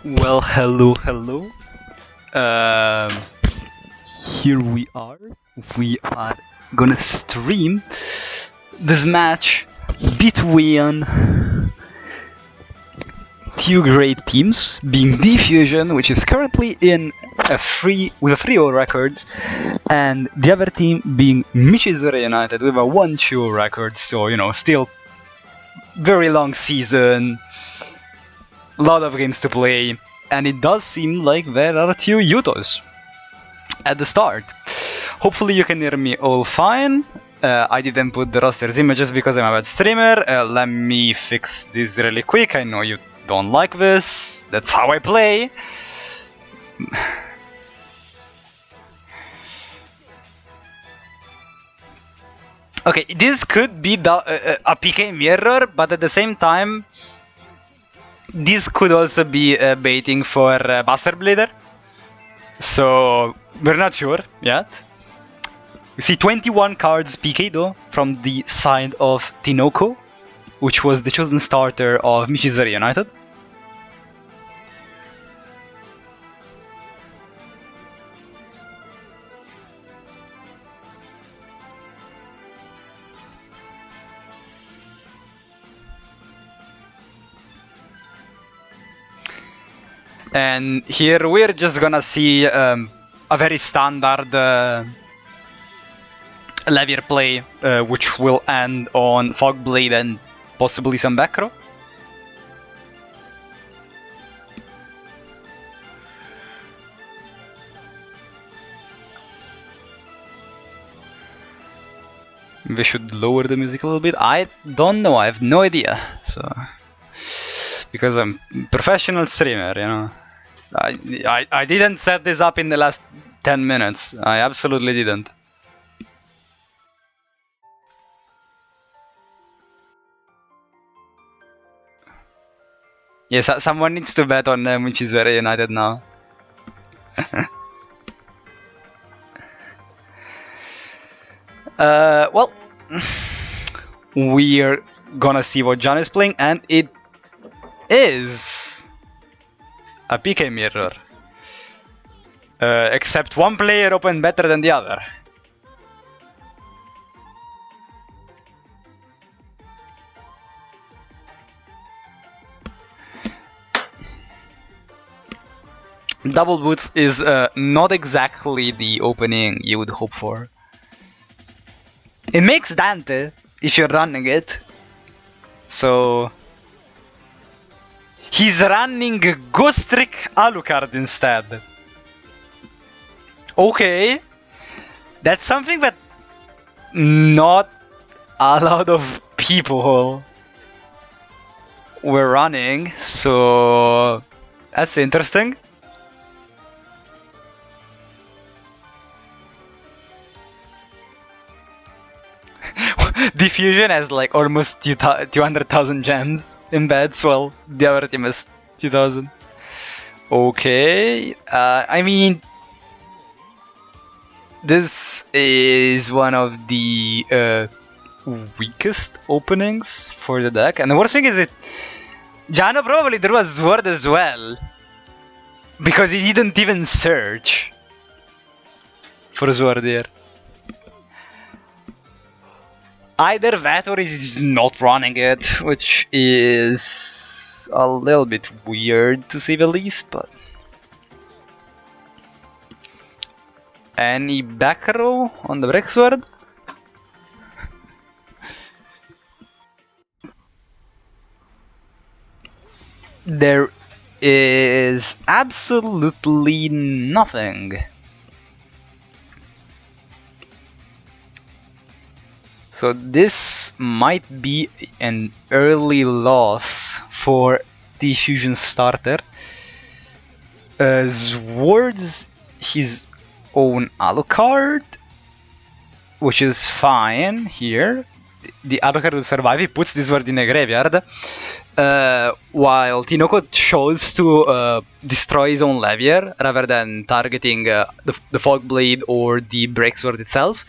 Well, hello. Um, Here we are. We are gonna stream this match between two great teams, being Diffusion, which is currently in a 3-0 record, and the other team being Michizure United with a 1-2 record. So still very long season. A lot of games to play, and it does seem like there are two Yutos at the start. Hopefully you can hear me all fine. I didn't put the roster's images because I'm a bad streamer. Let me fix this really quick. I know you don't like this. That's how I play. Okay, this could be a PK mirror, but at the same time, this could also be baiting for Buster Blader. So we're not sure yet. You see 21 cards PK though from the side of Tinoko, which was the chosen starter of Michizure United. And here we're just gonna see a very standard Levier play, which will end on Fogblade and possibly some back row. We should lower the music a little bit. I don't know, I have no idea. So, because I'm a professional streamer, you know. I didn't set this up in the last 10 minutes. I absolutely didn't. Yes, someone needs to bet on Michizure United now. Well, we're gonna see what John is playing, and it is a PK mirror. Except one player opened better than the other. Double boots is not exactly the opening you would hope for. It makes Dante if you're running it. So he's running Ghost Trick Alucard instead. Okay, that's something that not a lot of people were running, so that's interesting. Diffusion has like almost 200,000 gems in beds, well, the other team has 2,000. Okay, I mean, this is one of the weakest openings for the deck, and the worst thing is that Jano probably drew a sword as well, because he didn't even search for a sword here. Either that or he's not running it, which is a little bit weird to say the least, but... Any back row on the Breaksword? There is absolutely nothing. So this might be an early loss for the Fusion starter. Swords his own Alucard, which is fine here. The Alucard will survive, he puts this word in a graveyard. While Tinoko chose to destroy his own Levier rather than targeting the Fogblade or the Breaksword itself.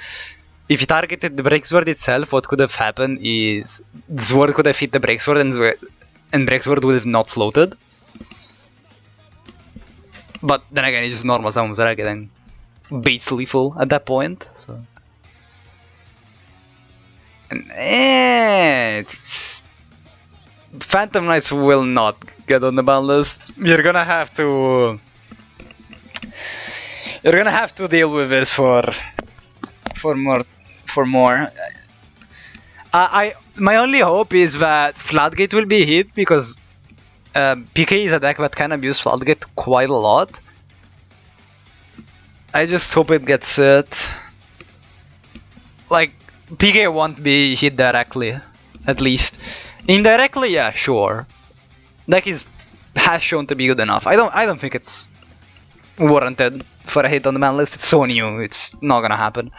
If you targeted the Breaksword itself, what could have happened is the sword could have hit the Breaksword and Breaksword would have not floated. But then again, it's just normal summons Ragged and baits lethal at that point, so... And it's... Phantom Knights will not get on the ban list. You're gonna have to deal with this for more. My only hope is that Floodgate will be hit, because PK is a deck that can abuse Floodgate quite a lot. I just hope it gets hit. Like, PK won't be hit directly, at least. Indirectly, yeah, sure. Deck has shown to be good enough. I don't think it's warranted for a hit on the ban list. It's so new, it's not gonna happen.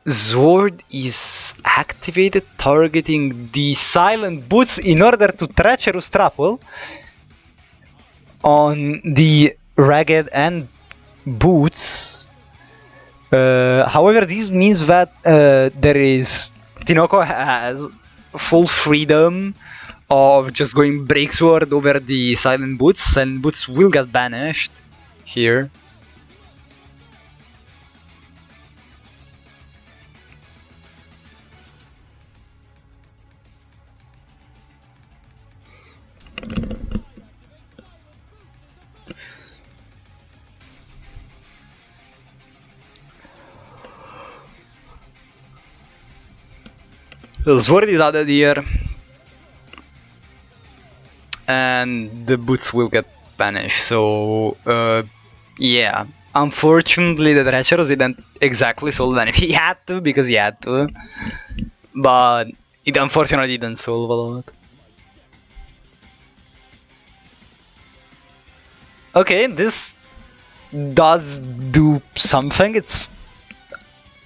Sword is activated, targeting the Silent Boots in order to Treacherous Trample on the Ragged and Boots. However, this means that Tinoko has full freedom of just going Breaksword over the Silent Boots. Silent Boots will get banished here. The Sword is added here, and the Boots will get banished, so yeah. Unfortunately, the Treacherous didn't exactly solve anything. He had to, because he had to, but it unfortunately didn't solve a lot. Okay, this does do something. It's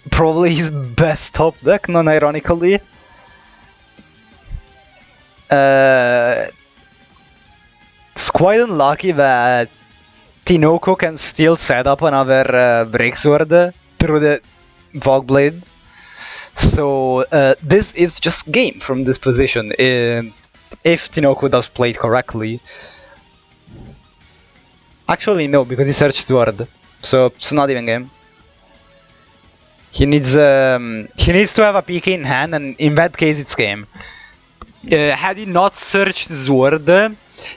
probably his best top deck, non-ironically. It's quite unlucky that Tinoko can still set up another Breaksword through the Fogblade. So this is just game from this position, if Tinoko does play it correctly. Actually no, because he searched Sword, so it's not even game. He needs to have a PK in hand, and in that case it's game. Had he not searched Sword,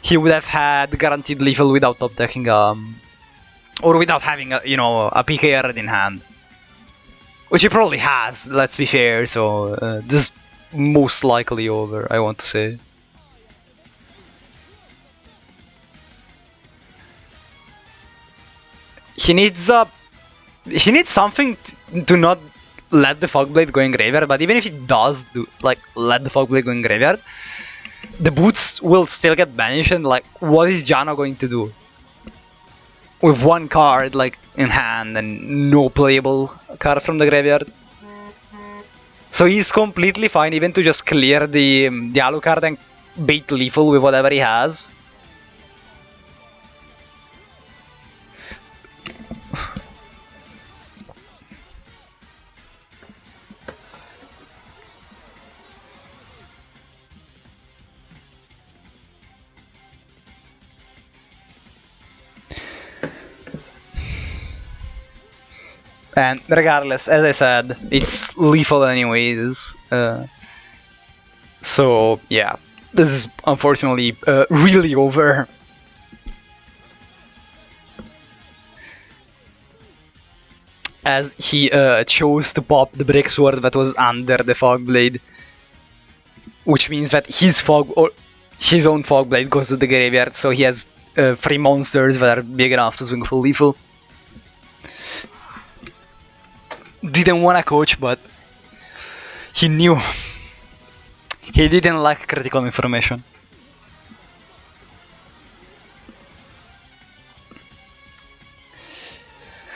he would have had guaranteed lethal without top decking, or without having a PK already in hand, which he probably has. Let's be fair. So this is most likely over, I want to say. He needs something to not let the Fogblade go in graveyard, but even if he does let the Fogblade go in graveyard, the Boots will still get banished, and what is Jano going to do? With one card in hand and no playable card from the graveyard. So he's completely fine even to just clear the Alucard and bait lethal with whatever he has. And regardless, as I said, it's lethal anyways. So yeah, this is unfortunately really over. As he chose to pop the Breaksword that was under the Fogblade, which means that his own Fogblade goes to the graveyard, so he has 3 monsters that are big enough to swing full lethal. Didn't want to coach, but he knew. He didn't lack critical information.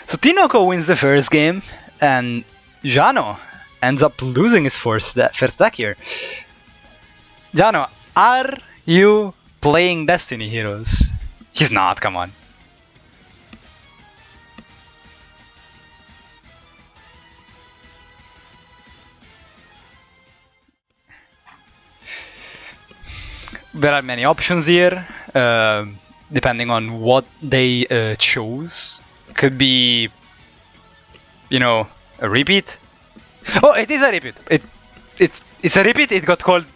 So Tinoko wins the first game, and Jano ends up losing his first deck here. Jano, are you playing Destiny Heroes? He's not, come on. There are many options here. depending on what they chose. Could be, you know, a repeat. Oh, it is a repeat. It's a repeat. It got called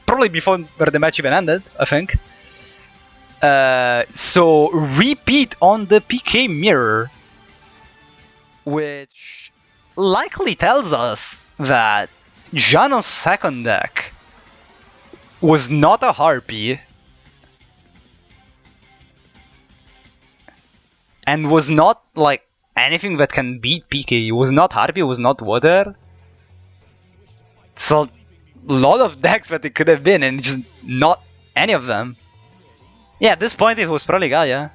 probably before the match even ended, I think. So repeat on the PK mirror, which likely tells us that Jano's second deck was not a Harpy and was not like anything that can beat PK. It was not Harpy, it was not Water. So a lot of decks that it could have been and just not any of them. Yeah, at this point it was probably Gaia.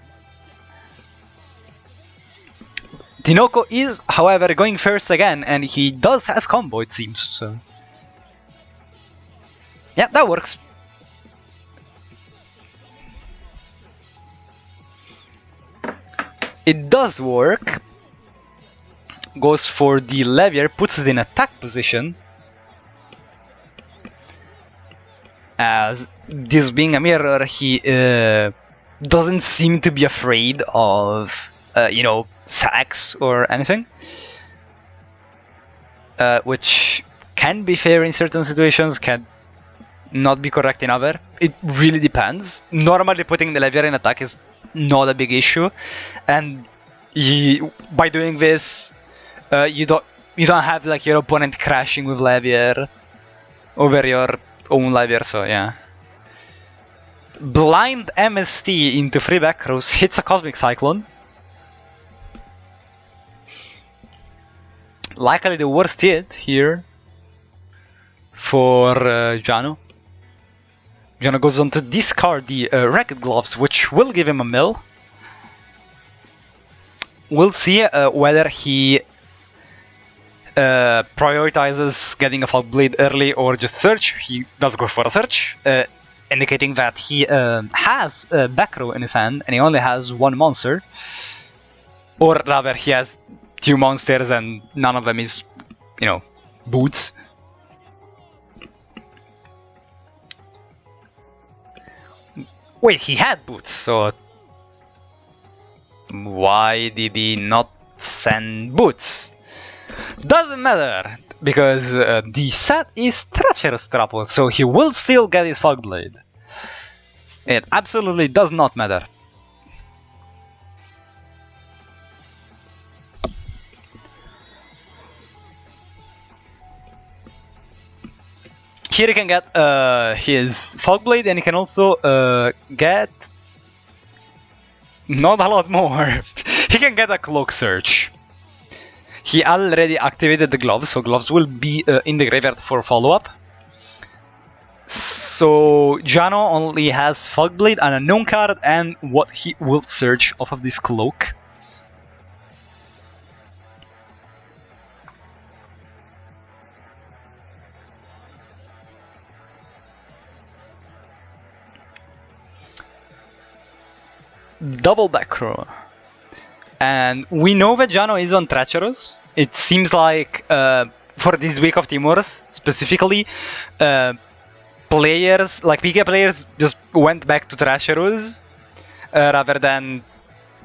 Tinoco is, however, going first again, and he does have combo, it seems, so... Yeah, that works. It does work. Goes for the Levier, puts it in attack position. As this being a mirror, he doesn't seem to be afraid of, you know, sacks or anything. Which can be fair in certain situations, can not be correct in other. It really depends. Normally putting the Levier in attack is not a big issue, and by doing this, you don't have like your opponent crashing with Levier over your own Levier, so yeah. Blind MST into 3 back rows, hits a Cosmic Cyclone. Likely the worst hit here for Jano. Jano goes on to discard the Racket Gloves, which will give him a mill. We'll see whether he prioritizes getting a Fog Blade early or just search. He does go for a search, indicating that he has a back row in his hand and he only has 1 monster. Or rather, he has 2 monsters and none of them is, you know, boots. Wait, he had boots, so why did he not send boots? Doesn't matter, because the set is Treacherous Trapple, so he will still get his Fog Blade. It absolutely does not matter. Here he can get his Fog Blade, and he can also get not a lot more. He can get a Cloak Search. He already activated the gloves, so gloves will be in the graveyard for follow-up. So Jano only has Fog Blade, an unknown card, and what he will search off of this cloak. Double back row. And we know that Jano is on Treacherous. It seems like for this week of Timors specifically, players, like PK players, just went back to Treacherous rather than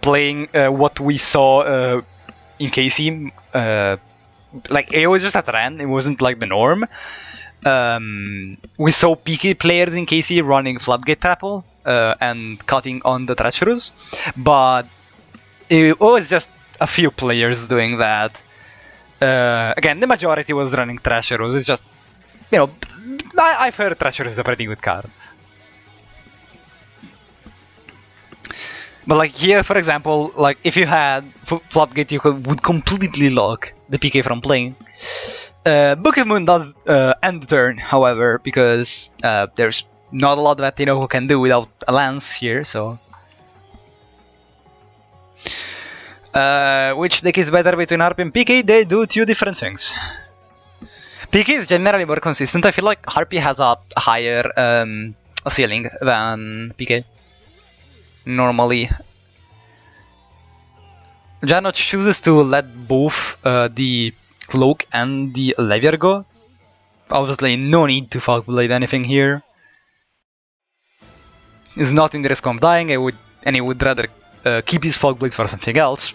playing what we saw in KC. Like, it was just a trend, it wasn't like the norm. We saw PK players in KC running Floodgate Trapple and cutting on the Treacherous, but it was just a few players doing that. Again, the majority was running Treacherous. It's just, you know, I've heard Treacherous is a pretty good card. But like here, for example, like if you had Floodgate, you would completely lock the PK from playing. Book of Moon does end the turn, however, because there's not a lot that Tinoco can do without a lance here, so... which deck is better between Harpy and PK? They do 2 different things. PK is generally more consistent. I feel like Harpy has a higher ceiling than PK. Normally. Jano chooses to let both the Cloak and the Levier go. Obviously, no need to Fog Blade anything here. is not in the risk of dying, and he would rather keep his Fog Blade for something else.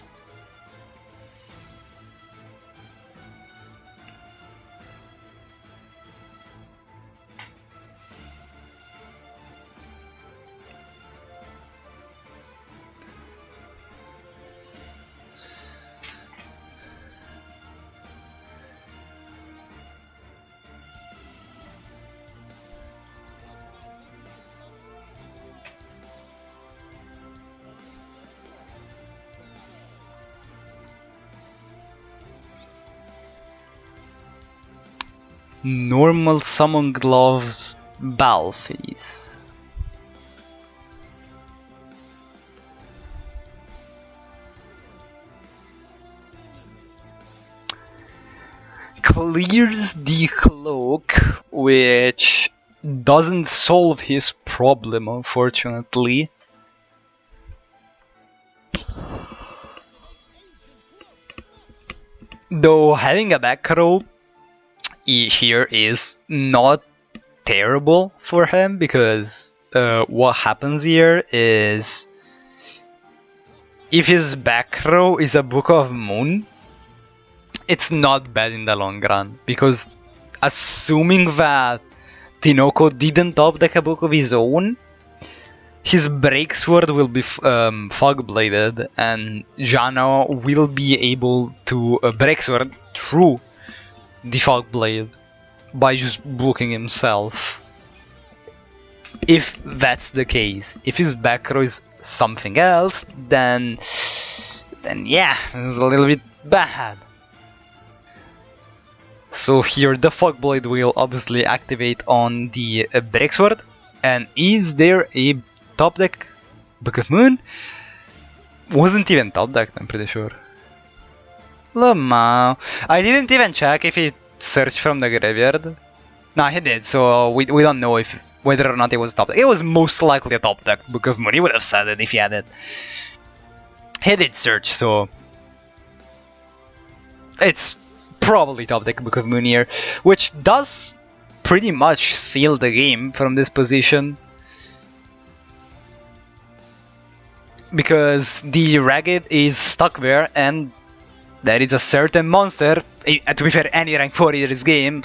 Normal Summon Gloves Balfees. Clears the cloak, which doesn't solve his problem, unfortunately. Though having a back row here is not terrible for him, because what happens here is if his back row is a Book of Moon, it's not bad in the long run, because assuming that Tinoco didn't top deck a book of his own, his Breaksword will be fog bladed, and Jano will be able to Breaksword through the Fog Blade by just booking himself. If that's the case, if his back row is something else, then yeah, it's a little bit bad. So here the Fog Blade will obviously activate on the Breaksword, and is there a top deck Book of Moon? Wasn't even top decked, I'm pretty sure. Lamau. I didn't even check if he searched from the graveyard. No, he did, so we don't know if whether or not it was top deck. It was most likely a top deck Book of Moon. He would have said it if he had it. He did search, so it's probably top deck Book of Moon here, which does pretty much seal the game from this position, because the Ragged is stuck there, and there is a certain monster, to be fair, any rank 4 in this game,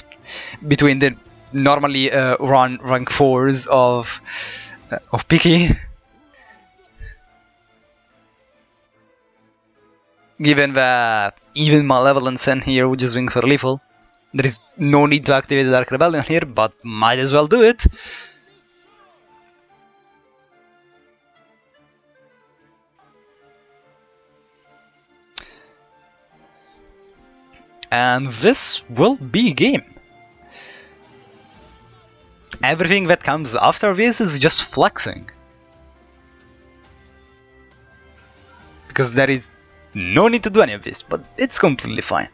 between the normally run rank 4s of Piki. Given that even Malevolent Sen here would just swing for lethal, there is no need to activate the Dark Rebellion here, but might as well do it. And this will be game. Everything that comes after this is just flexing, because there is no need to do any of this, but it's completely fine.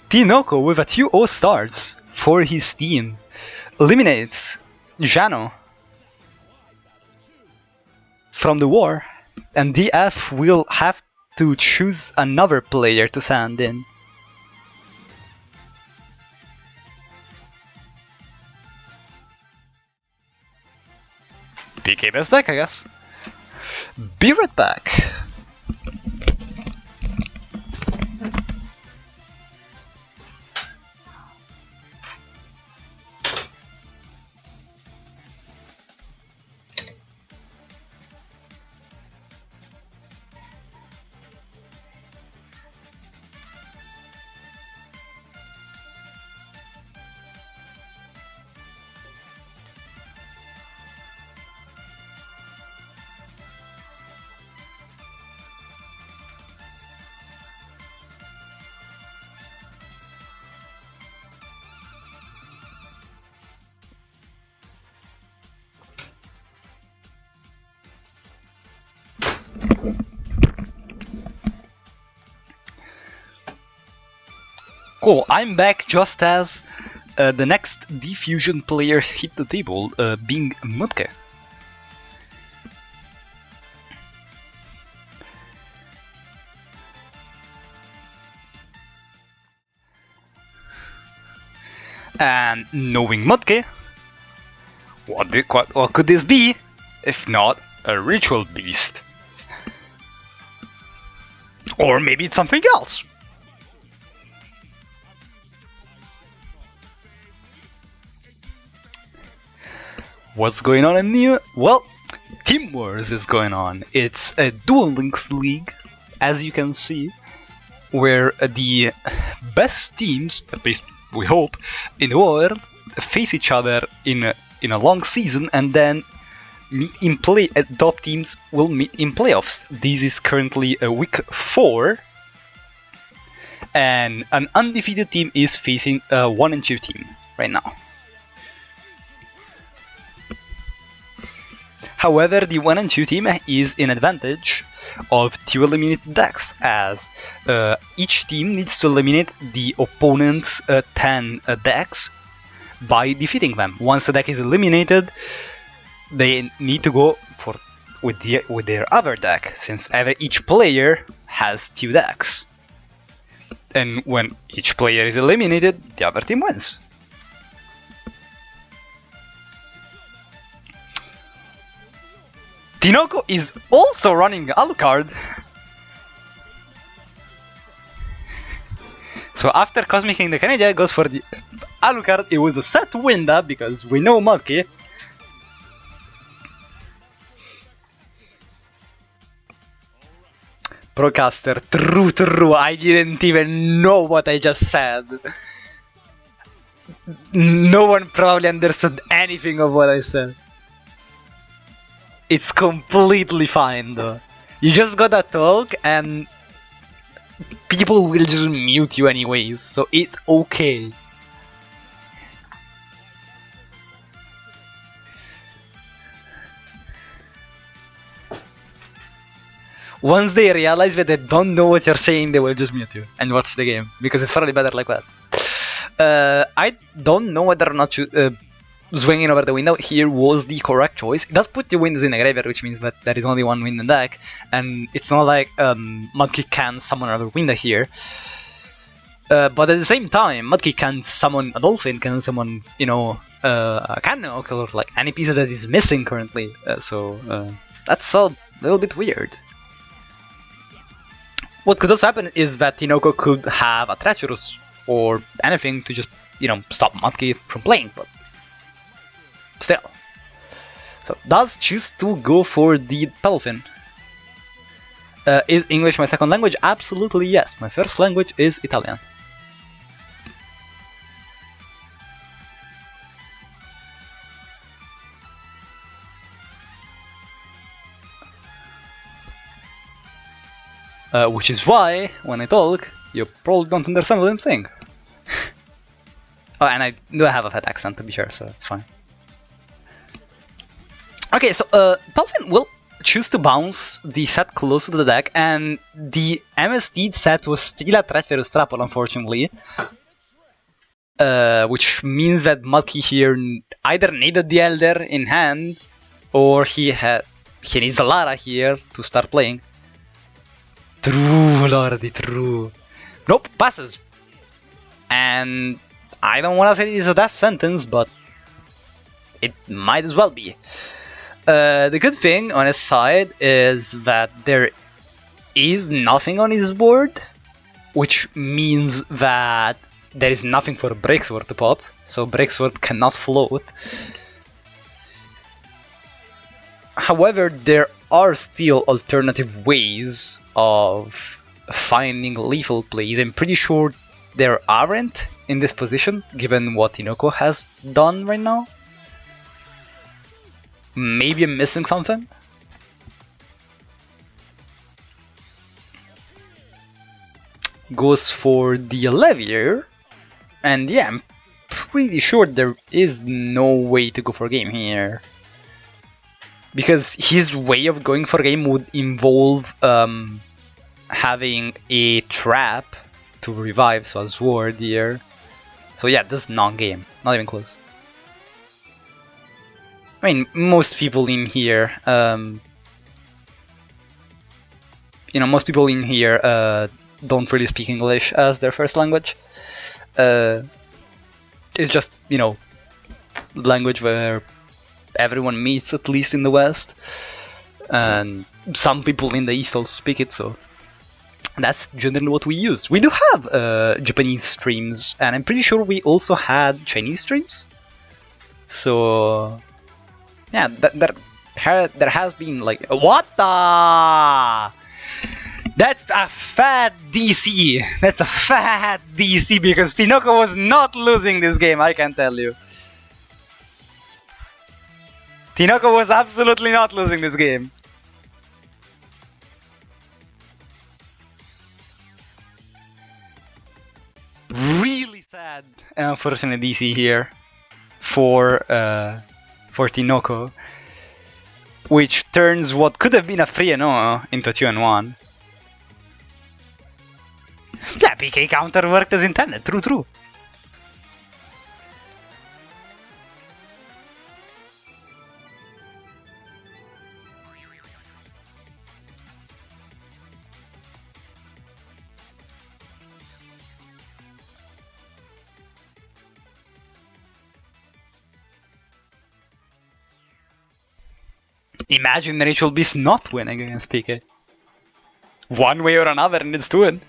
Tinoco with a 2-0 starts for his team eliminates Jano from the war, and DF will have to choose another player to send in. PK best deck, I guess. Be right back. Cool, I'm back just as the next diffusion player hit the table, being Mutke. And knowing Mutke, what could this be, if not a ritual beast? Or maybe it's something else. What's going on in New? Well, Team Wars is going on. It's a Duel Links league, as you can see, where the best teams, at least we hope, in the world face each other in a long season and then meet in play. Top teams will meet in playoffs. This is currently week 4, and an undefeated team is facing a 1-2 team right now. However, the 1-2 team is in advantage of 2 eliminated decks, as each team needs to eliminate the opponent's 10 decks by defeating them. Once a deck is eliminated, they need to go with their other deck, since each player has 2 decks. And when each player is eliminated, the other team wins. Tinoco is also running Alucard. So after Cosmic King the Canadian goes for the Alucard, it was a set to win that because we know Mudkey. Procaster, true, I didn't even know what I just said. No one probably understood anything of what I said. It's completely fine though. You just gotta talk and people will just mute you anyways, so it's okay. Once they realize that they don't know what you're saying, they will just mute you and watch the game, because it's probably better like that. I don't know whether or not swinging over the window here was the correct choice. It does put the windows in the graveyard, which means that there is only one wind in the deck, and it's not like Mudkey can summon another window here. But at the same time, Mudkey can summon a dolphin, can summon, you know, a cannon, or like any piece that is missing currently. So that's a little bit weird. What could also happen is that Tinoco could have a Treacherous or anything to just, you know, stop Mudkey from playing, but still. So does choose to go for the Dolphin. Is English my second language? Absolutely yes. My first language is Italian. Which is why, when I talk, you probably don't understand what I'm saying. Oh, and I do have a fat accent, to be sure, so it's fine. Okay, so Dolphin will choose to bounce the set close to the deck, and the MST set was still a Treacherous Trapple, unfortunately. Which means that Mudkey here either needed the Elder in hand, or he needs a Lara here to start playing. True, Lordy, true. Nope, passes. And I don't want to say it's a death sentence, but it might as well be. The good thing on his side is that there is nothing on his board, which means that there is nothing for Breaksword to pop, so Breaksword cannot float. However, there are still alternative ways of finding lethal plays. I'm pretty sure there aren't in this position, given what Tinoco has done right now. Maybe I'm missing something? Goes for the Levier, and yeah, I'm pretty sure there is no way to go for game here. Because his way of going for game would involve having a trap to revive, so a sword here. So yeah, this is non-game, not even close. I mean, most people in here, most people in here don't really speak English as their first language. It's just, language where everyone meets, at least in the West, and some people in the East also speak it, so that's generally what we use. We do have Japanese streams, and I'm pretty sure we also had Chinese streams. So yeah, there has been like what the. That's a fat DC! That's a fat DC because Tinoco was not losing this game, I can tell you. Tinoco was absolutely not losing this game. Really sad and unfortunate DC here for Tinoco, which turns what could have been a 3-0 into 2-1. Yeah, PK counter worked as intended, true. Imagine Rachel Beast not winning against PK. One way or another, and it's to win.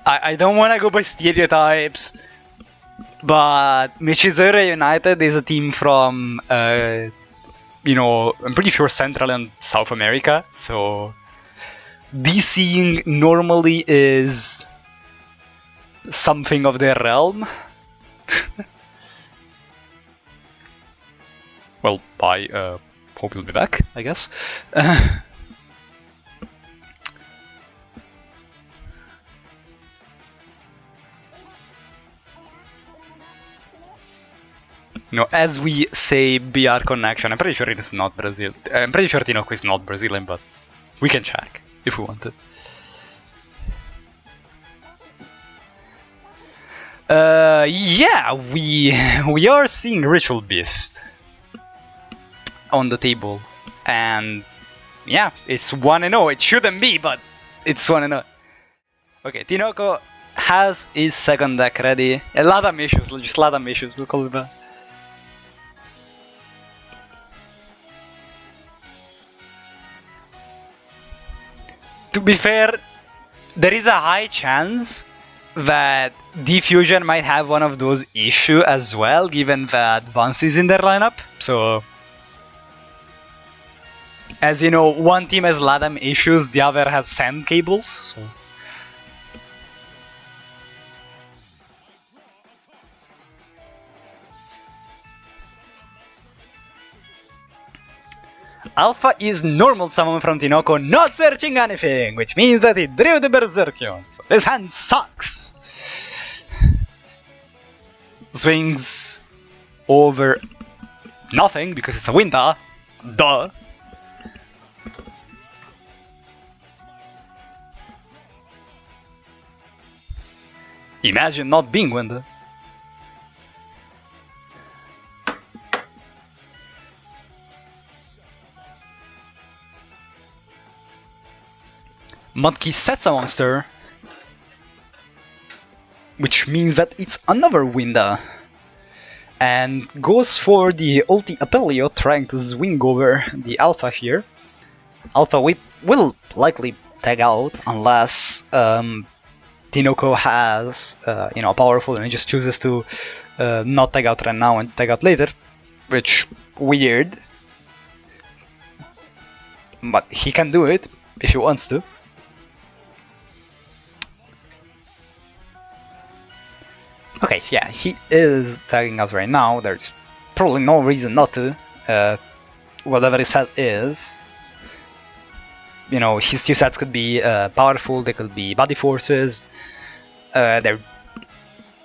I don't want to go by stereotypes, but Michizure United is a team from, I'm pretty sure Central and South America, so DCing normally is something of their realm. Well, bye, hope you'll be back, I guess. As we say BR connection, I'm pretty sure it is not Brazil. I'm pretty sure Tinoco is not Brazilian, but we can check if we want to. Yeah, we are seeing Ritual Beast on the table, and yeah, it's 1-0. It shouldn't be, but it's 1-0. Okay, Tinoco has his second deck ready. A lot of issues, just a lot of issues. We'll call it that. To be fair, there is a high chance that Diffusion might have one of those issues as well, given that Vance is in their lineup. So, as you know, one team has LATAM issues, the other has sand cables. So. Alpha is normal summon from Tinoco, not searching anything, which means that he drew the Berserkion, so this hand sucks! Swings over nothing, because it's a Winter, duh! Imagine not being Winter. Mudkey sets a monster, which means that it's another Winda, and goes for the ulti Apelio, trying to swing over the Alpha here. Alpha will likely tag out unless Tinoco has powerful and he just chooses to not tag out right now and tag out later, which weird, but he can do it if he wants to. Okay, yeah, he is tagging out right now. There's probably no reason not to. Whatever his set is. you know, his two sets could be powerful, they could be body forces, they're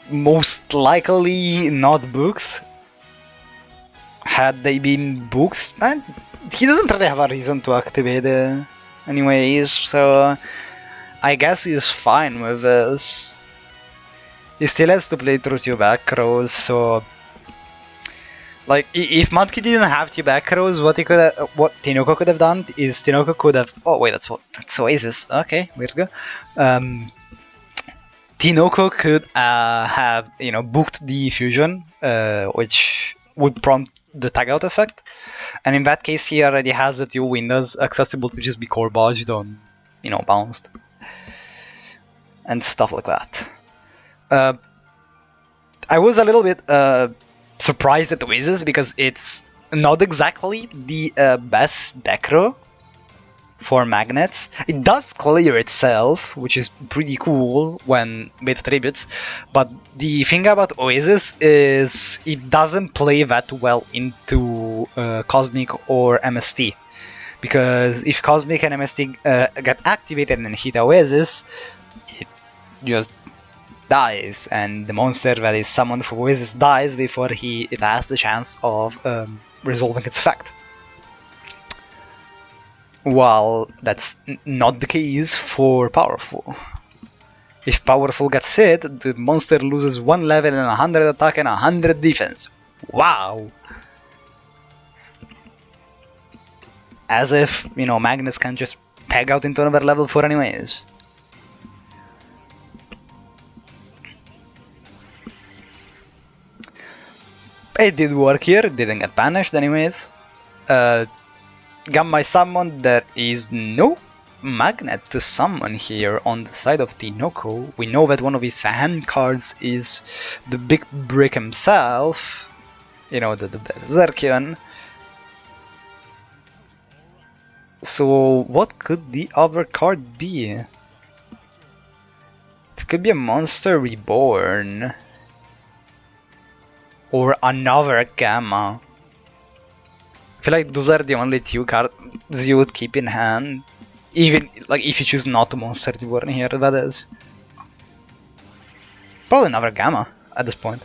most likely not books. Had they been books, and he doesn't really have a reason to activate it anyways, so I guess he's fine with this. He still has to play through two back rows, so like if Mudkey didn't have two back rows, what Tinoco could have done is Tinoco could have. Oh wait, that's Oasis. Okay, weird go. Tinoco could have booked the fusion, which would prompt the tag out effect, and in that case he already has the two windows accessible to just be core bodged on, bounced and stuff like that. I was a little bit surprised at Oasis because it's not exactly the best back row for magnets. It does clear itself, which is pretty cool when with tributes, but the thing about Oasis is it doesn't play that well into Cosmic or MST, because if Cosmic and MST get activated and hit Oasis, it just dies, and the monster that is summoned for Oasis dies before it has the chance of resolving its effect. While that's not the case for Powerful. If Powerful gets hit, the monster loses 1 level and 100 attack and 100 defense. Wow! As if, Magnus can just tag out into another level 4 anyways. It did work here, it didn't get banished anyways. Gamma is summoned, there is no magnet to summon here on the side of Tinoco. We know that one of his hand cards is the big brick himself, the Berserkian. So what could the other card be? It could be a Monster Reborn. Or another Gamma. I feel like those are the only two cards you would keep in hand. Even like if you choose not to Monster Reborn here, that is. Probably another Gamma at this point.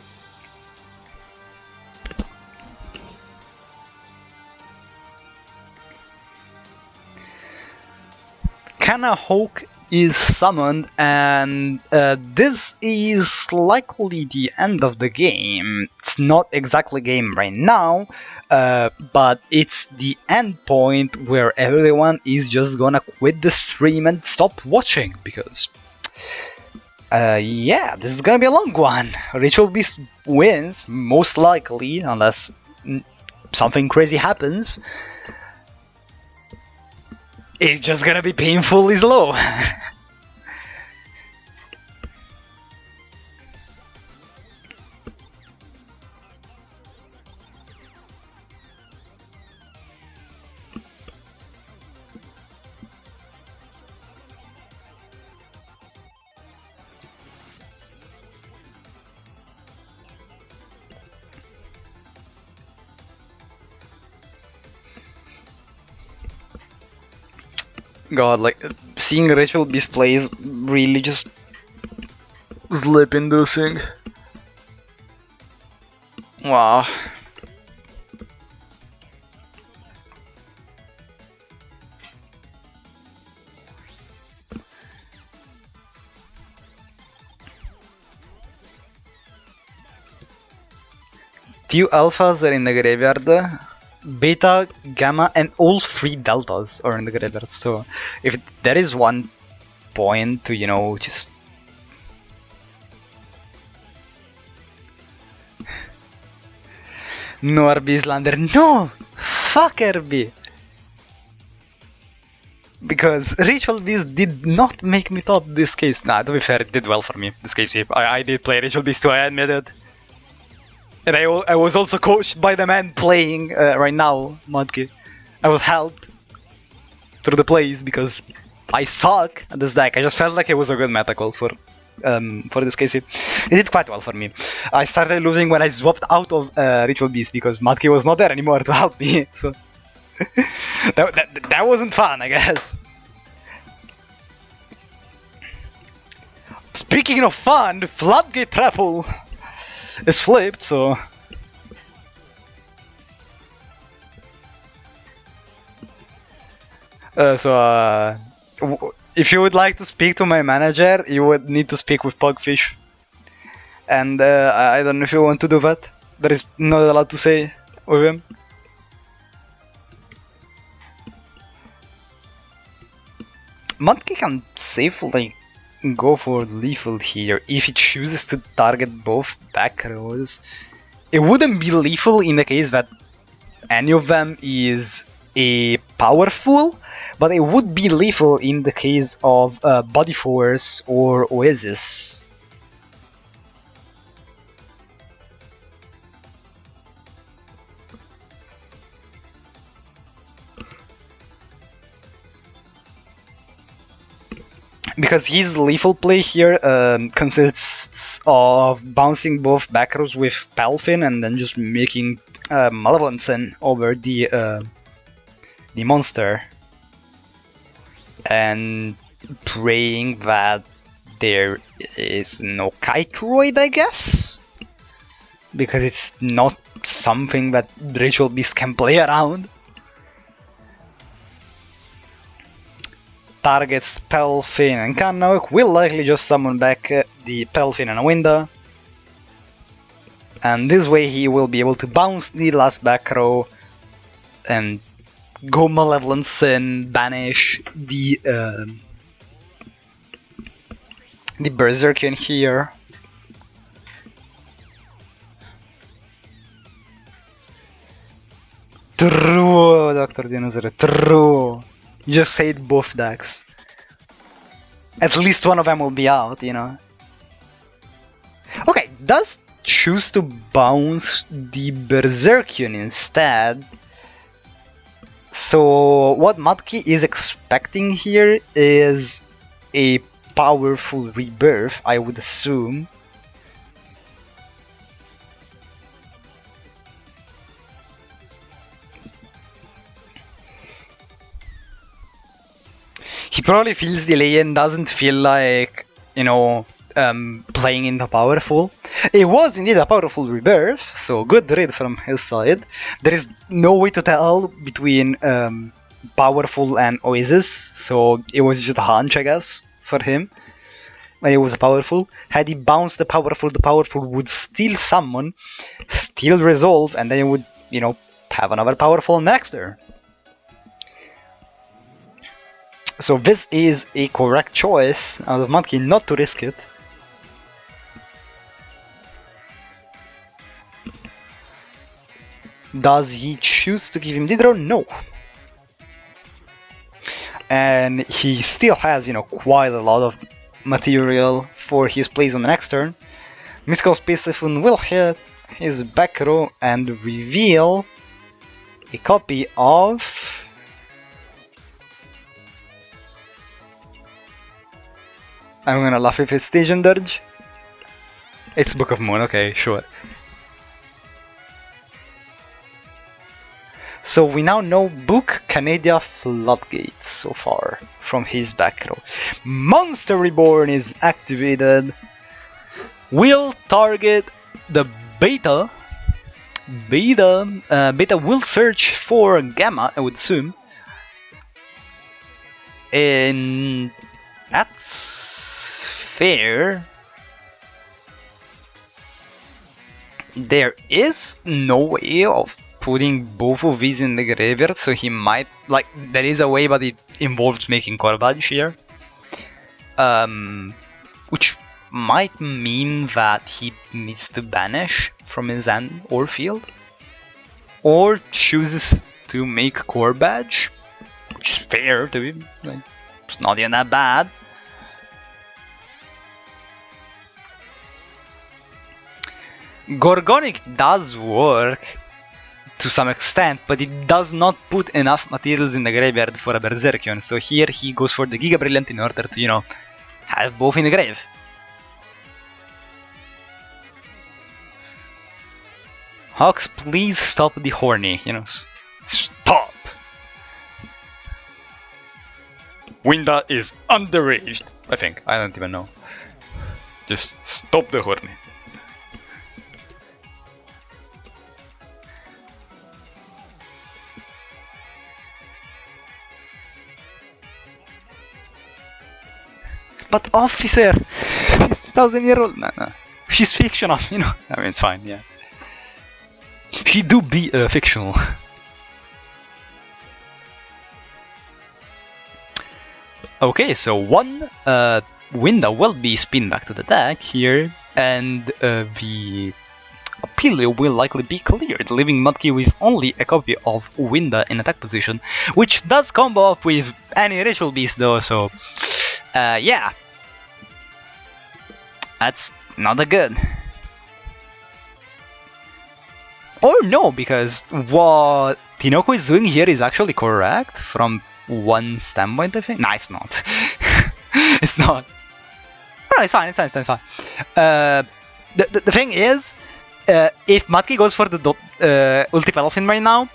Kana Hawk is summoned, and this is likely the end of the game. It's not exactly game right now, but it's the end point where everyone is just gonna quit the stream and stop watching, because yeah, this is gonna be a long one. Ritual Beast wins, most likely, unless something crazy happens. It's just gonna be painfully slow. God, like, seeing Ritual Beast play is really just sleep-inducing. Wow. Two alphas are in the graveyard. Beta, Gamma, and all 3 deltas are in the graveyard, so if there is one point to, just... No RB Slander, no! Fuck RB! Because Ritual Beast did not make me top this case. Nah, to be fair, it did well for me, this case. I did play Ritual Beast too, I admit it. And I was also coached by the man playing right now, Mudkey. I was helped through the plays because I suck at this deck. I just felt like it was a good meta call for this case. It did quite well for me. I started losing when I swapped out of Ritual Beast because Mudkey was not there anymore to help me. So that wasn't fun, I guess. Speaking of fun, the floodgate trapple is flipped, so... if you would like to speak to my manager, you would need to speak with Pugfish. And I don't know if you want to do that. There is not a lot to say with him. Monkey can safely go for lethal here if he chooses to target both back rows. It wouldn't be lethal in the case that any of them is a powerful, but it would be lethal in the case of Body Force or Oasis. Because his lethal play here consists of bouncing both back rows with Palfin and then just making Malevolent Sin over the monster. And praying that there is no Kite-Droid, I guess? Because it's not something that Ritual Beast can play around. Targets Pelfin and Kannok will likely just summon back the Pelfin and a window. And this way he will be able to bounce the last back row and go Malevolent Sin, banish the Berserkian here. True, Dr. Dinosaur, true. You just saved both decks. At least one of them will be out, you know. Okay, does choose to bounce the Berserkian instead. So what Mudkey is expecting here is a powerful rebirth, I would assume. He probably feels delay and doesn't feel like, you know, playing into powerful. It was indeed a powerful rebirth, so good read from his side. There is no way to tell between powerful and Oasis, so it was just a hunch, I guess, for him. When it was a powerful. Had he bounced the powerful would still summon, still resolve, and then it would, you know, have another powerful next turn. So this is a correct choice out of Monkey not to risk it. Does he choose to give him Didro? No. And he still has, you know, quite a lot of material for his plays on the next turn. Mystical Space Typhoon will hit his back row and reveal a copy of... I'm gonna laugh if it's Station Dirge. It's Book of Moon, okay, sure. So we now know Book Canadia Floodgates so far from his back row. Monster Reborn is activated. Will target the Beta. Beta will search for Gamma, I would assume. And that's fair. There is no way of putting both of these in the graveyard, so he might, like, there is a way, but it involves making core badge here. Which might mean that he needs to banish from his hand or field. Or chooses to make core badge, which is fair to be, like, it's not even that bad. Gorgonic does work to some extent, but it does not put enough materials in the graveyard for a Berserkion, so here he goes for the Giga Brilliant in order to, you know, have both in the grave. Hawks, please stop the horny, you know, stop! Winda is underaged, I think, I don't even know. Just stop the horny. But officer, she's 2,000-year-old. No, she's fictional, you know. I mean, it's fine, yeah. She do be fictional. Okay, so one window will be spin back to the deck here, and the Appeal will likely be cleared, leaving Mudkey with only a copy of Winda in attack position, which does combo off with any Ritual Beast though, so yeah. That's not that good. Or no, because what Tinoko is doing here is actually correct from one standpoint, I think. Nah, it's not. It's not. No, it's fine, it's fine, it's fine. The thing is, if Mudkey goes for the Ulti Pelfin right now,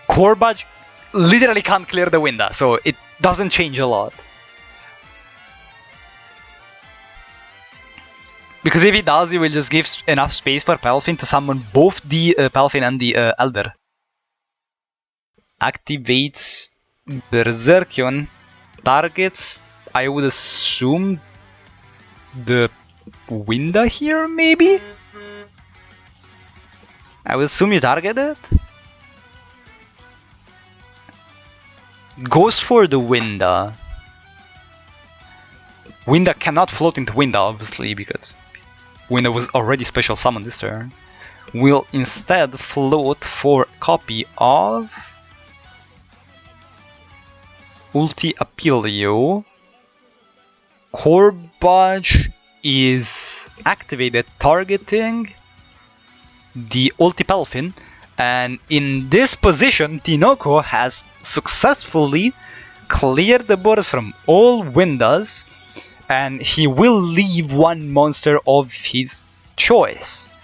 Corbage literally can't clear the window, so it doesn't change a lot. Because if he does, he will just give enough space for Pelfin to summon both the Pelfin and the Elder. Activates Berserkion, targets, I would assume, the window here, maybe? I would assume you target it? Goes for the window. Winda cannot float into Winda, obviously, because Winda was already special summoned this turn. Will instead float for a copy of Ulti Appealio. Corbage is activated targeting the Ulti Pelfin, and in this position Tinoko has successfully cleared the board from all windows, and he will leave one monster of his choice.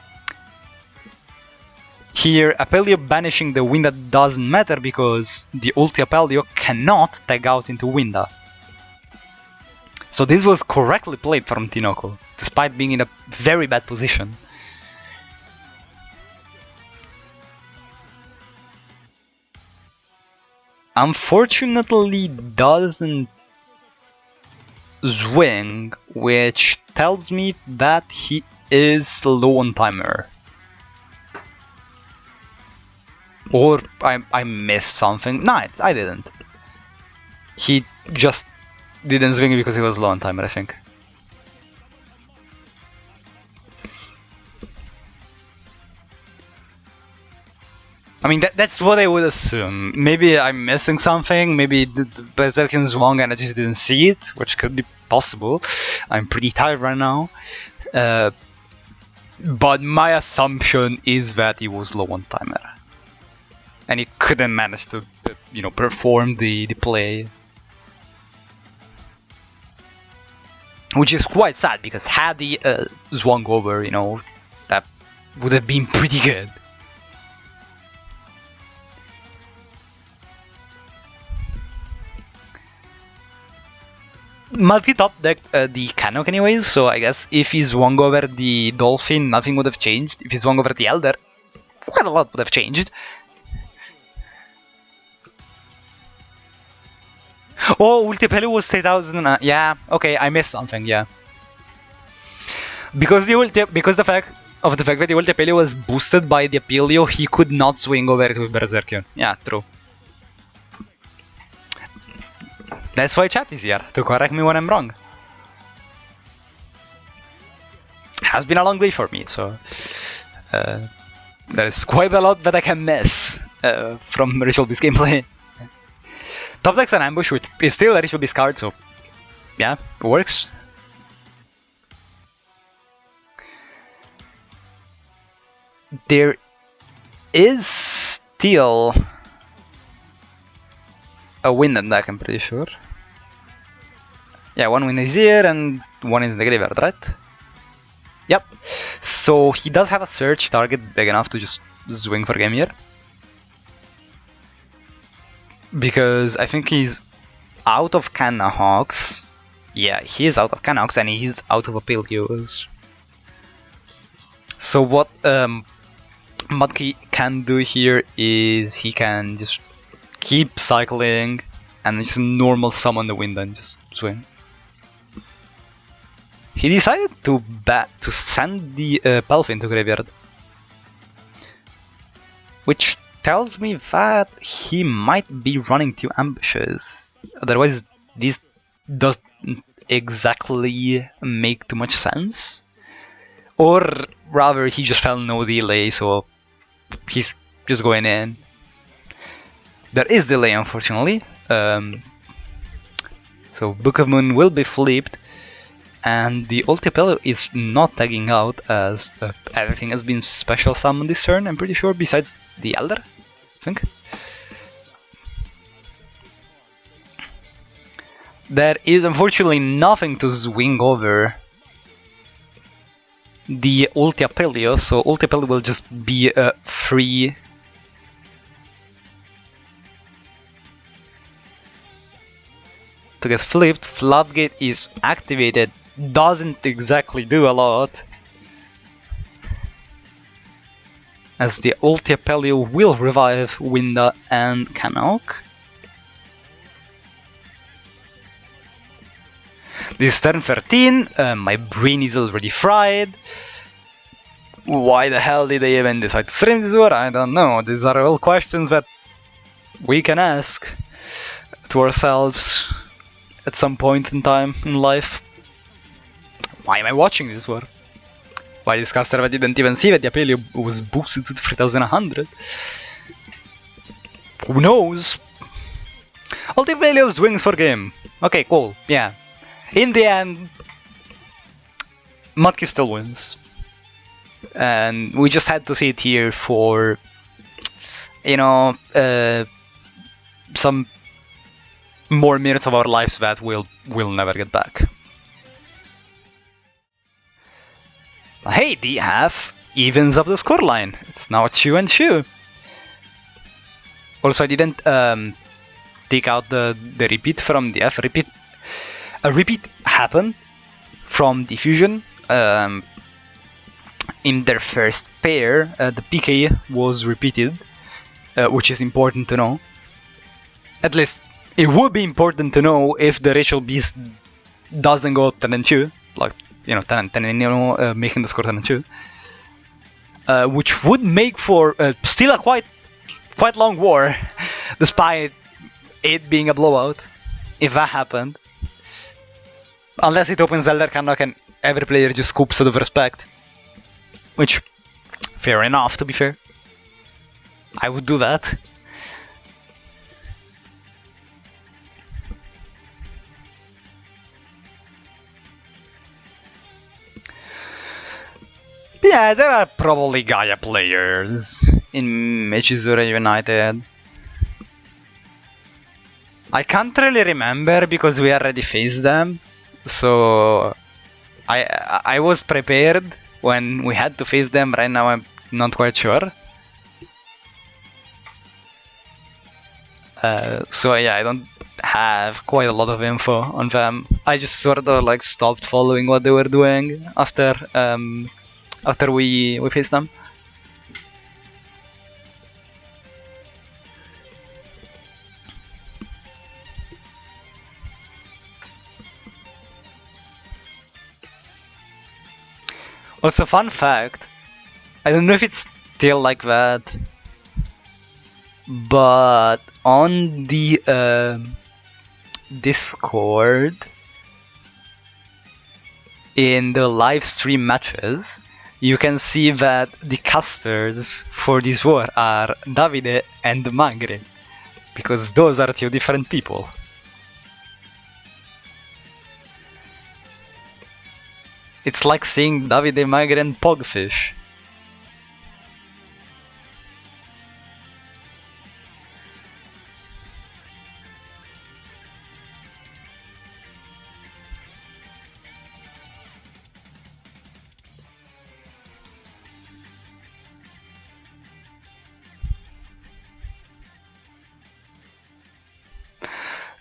Here, Apelio banishing the Winda doesn't matter because the Ulti Apelio cannot tag out into Winda. So this was correctly played from Tinoko, despite being in a very bad position. Unfortunately, doesn't swing, which tells me that he is low on timer. Or I missed something. No, I didn't. He just didn't swing because he was low on timer, I think. I mean, that's what I would assume. Maybe I'm missing something, maybe the Berserkian swung and I just didn't see it, which could be possible. I'm pretty tired right now. But my assumption is that he was low on timer. And he couldn't manage to, you know, perform the play. Which is quite sad, because had he swung over, you know, that would have been pretty good. Multi-top decked the Cannock anyways, so I guess if he swung over the Dolphin, nothing would have changed. If he swung over the Elder, quite a lot would have changed. Oh, Ultipelu was 3,000. Yeah, okay, I missed something. Yeah, because the fact that the Ultipelu was boosted by the Appealio, he could not swing over it with Berserkion. Yeah, true. That's why chat is here, to correct me when I'm wrong. Has been a long day for me, so there is quite a lot that I can miss from Ritual Beast gameplay. Top deck's an ambush, which is still a Ritual Beast card, so yeah, it works. There is still a Wind deck, I'm pretty sure. Yeah, one Wind is here and one is in the graveyard, right? Yep. So he does have a search target big enough to just swing for game here. Because I think he's out of Canna Hawks. Yeah, he is out of Canucks and he's out of Apelios. So what Magri can do here is he can just keep cycling and just normal summon the wind and just swing. He decided to send the Pelfin to graveyard, which tells me that he might be running two ambushes. Otherwise, this doesn't exactly make too much sense. Or rather, he just felt no delay, so he's just going in. There is delay, unfortunately. So Book of Moon will be flipped, and the ulti Apelio is not tagging out as everything has been special summoned this turn, I'm pretty sure, besides the Elder, I think. There is unfortunately nothing to swing over the ulti Apelio, so ulti Apelio will just be free. To get flipped. Floodgate is activated, doesn't exactly do a lot, as the ulti Apelio will revive Winda and Canuck. This is turn 13, my brain is already fried. Why the hell did they even decide to stream this war? I don't know. These are all questions that we can ask to ourselves at some point in time in life. Why am I watching this war? Why this caster that didn't even see that the Apelio was boosted to 3100? Who knows? Ulti Apelio swings for game. Okay, cool, yeah. In the end, Magri still wins. And we just had to sit here for, you know, some more minutes of our lives that we'll never get back. Hey, the half evens up the scoreline. It's now 2-2. Also, I didn't take out the repeat from the F. A repeat happened from Diffusion. In their first pair, the PK was repeated, which is important to know. At least, it would be important to know if the Rachel Beast doesn't go 10-2, like, you know, 10-10, you know, making the score 10-2, which would make for still a quite long war, despite it being a blowout, if that happened. Unless it opens Elder Canuck and every player just scoops out of respect. Which, fair enough, to be fair. I would do that. Yeah, there are probably Gaia players in Michizure United. I can't really remember because we already faced them. So I was prepared when we had to face them. Right now I'm not quite sure. So yeah, I don't have quite a lot of info on them. I just sort of like stopped following what they were doing after we faced them. Also, fun fact, I don't know if it's still like that, but on the Discord, in the live stream matches, you can see that the casters for this war are Davide and Magri, because those are two different people. It's like seeing Davide, Magri and Pogfish.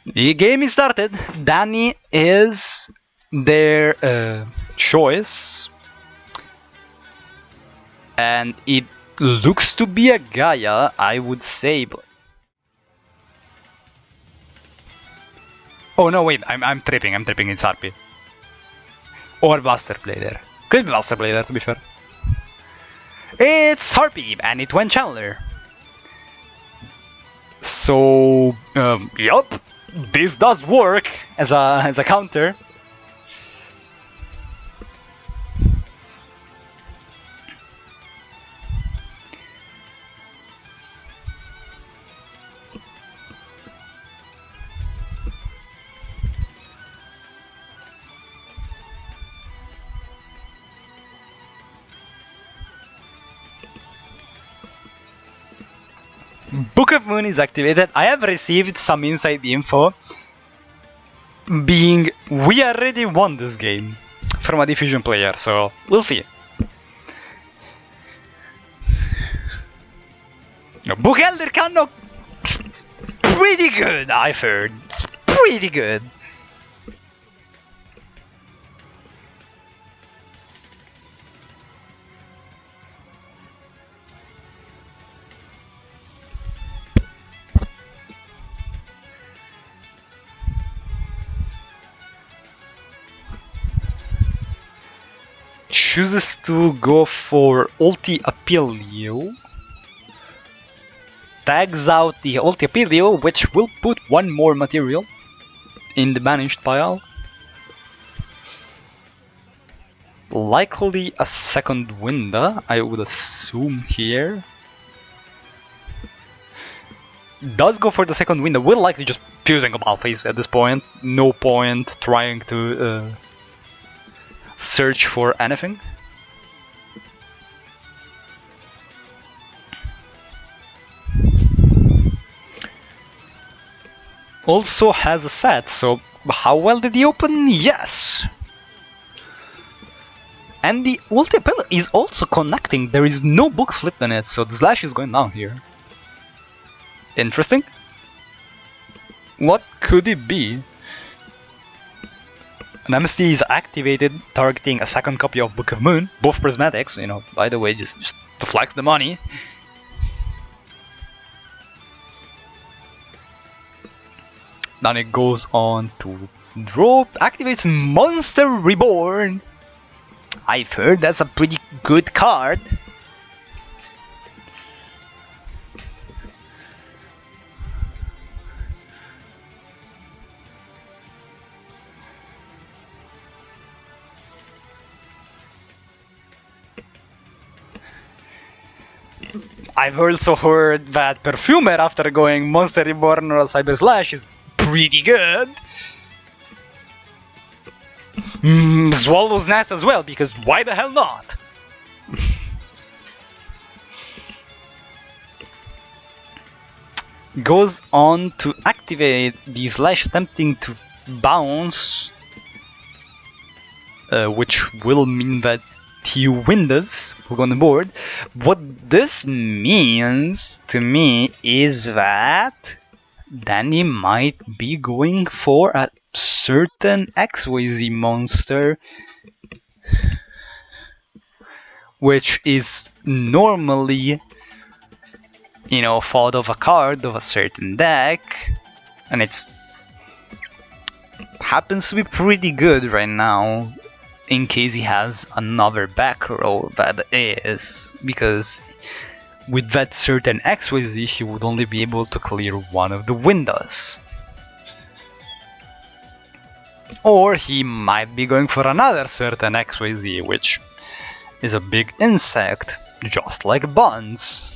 The game is started. Danny is their choice. And it looks to be a Gaia, I would say. But... oh no, wait, I'm tripping, it's Harpy. Or Buster Blader. Could be Buster Blader, to be fair. It's Harpy, and it went Chandler. So, yup, this does work as a counter. Book of Moon is activated. I have received some inside info being we already won this game from a diffusion player, so we'll see. Book Elder Kanno, pretty good, I've heard. It's pretty good. Chooses to go for Ulti Appealio. Tags out the Ulti Appealio, which will put one more material in the banished pile. Likely a second Winda, I would assume here. Does go for the second Winda, will likely just fusing a Malphase at this point. No point trying to search for anything. Also has a set, so how well did he open? Yes! And the ulti appeal is also connecting, there is no book flip in it, so the slash is going down here. Interesting. What could it be? An MST is activated, targeting a second copy of Book of Moon, both prismatics, you know, by the way, just to flex the money. Then it goes on to drop, activates Monster Reborn. I've heard that's a pretty good card. I've also heard that Perfumer, after going Monster Reborn or Cyber Slash, is pretty good. Swallow's Nest as well, because why the hell not? Goes on to activate the Slash, attempting to bounce, which will mean that he Windas will go on the board. What this means to me is that Danny might be going for a certain XYZ monster, which is normally, you know, thought of a card of a certain deck, and it's happens to be pretty good right now, in case he has another back row that is, because with that certain XYZ he would only be able to clear one of the windows. Or he might be going for another certain XYZ, which is a big insect, just like Buns.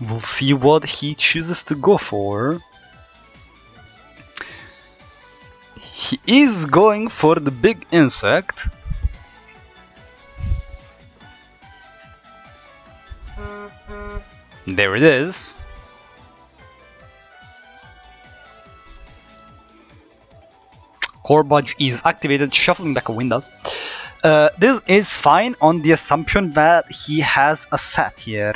We'll see what he chooses to go for. He is going for the big insect. There it is. Corbage is activated, shuffling back a window. This is fine on the assumption that he has a set here.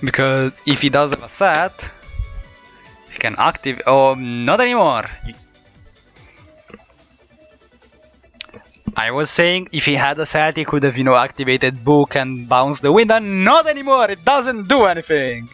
Because if he does have a set, he can activate. Oh, not anymore! I was saying if he had a set, he could have, activated Book and bounced the window. Not anymore! It doesn't do anything!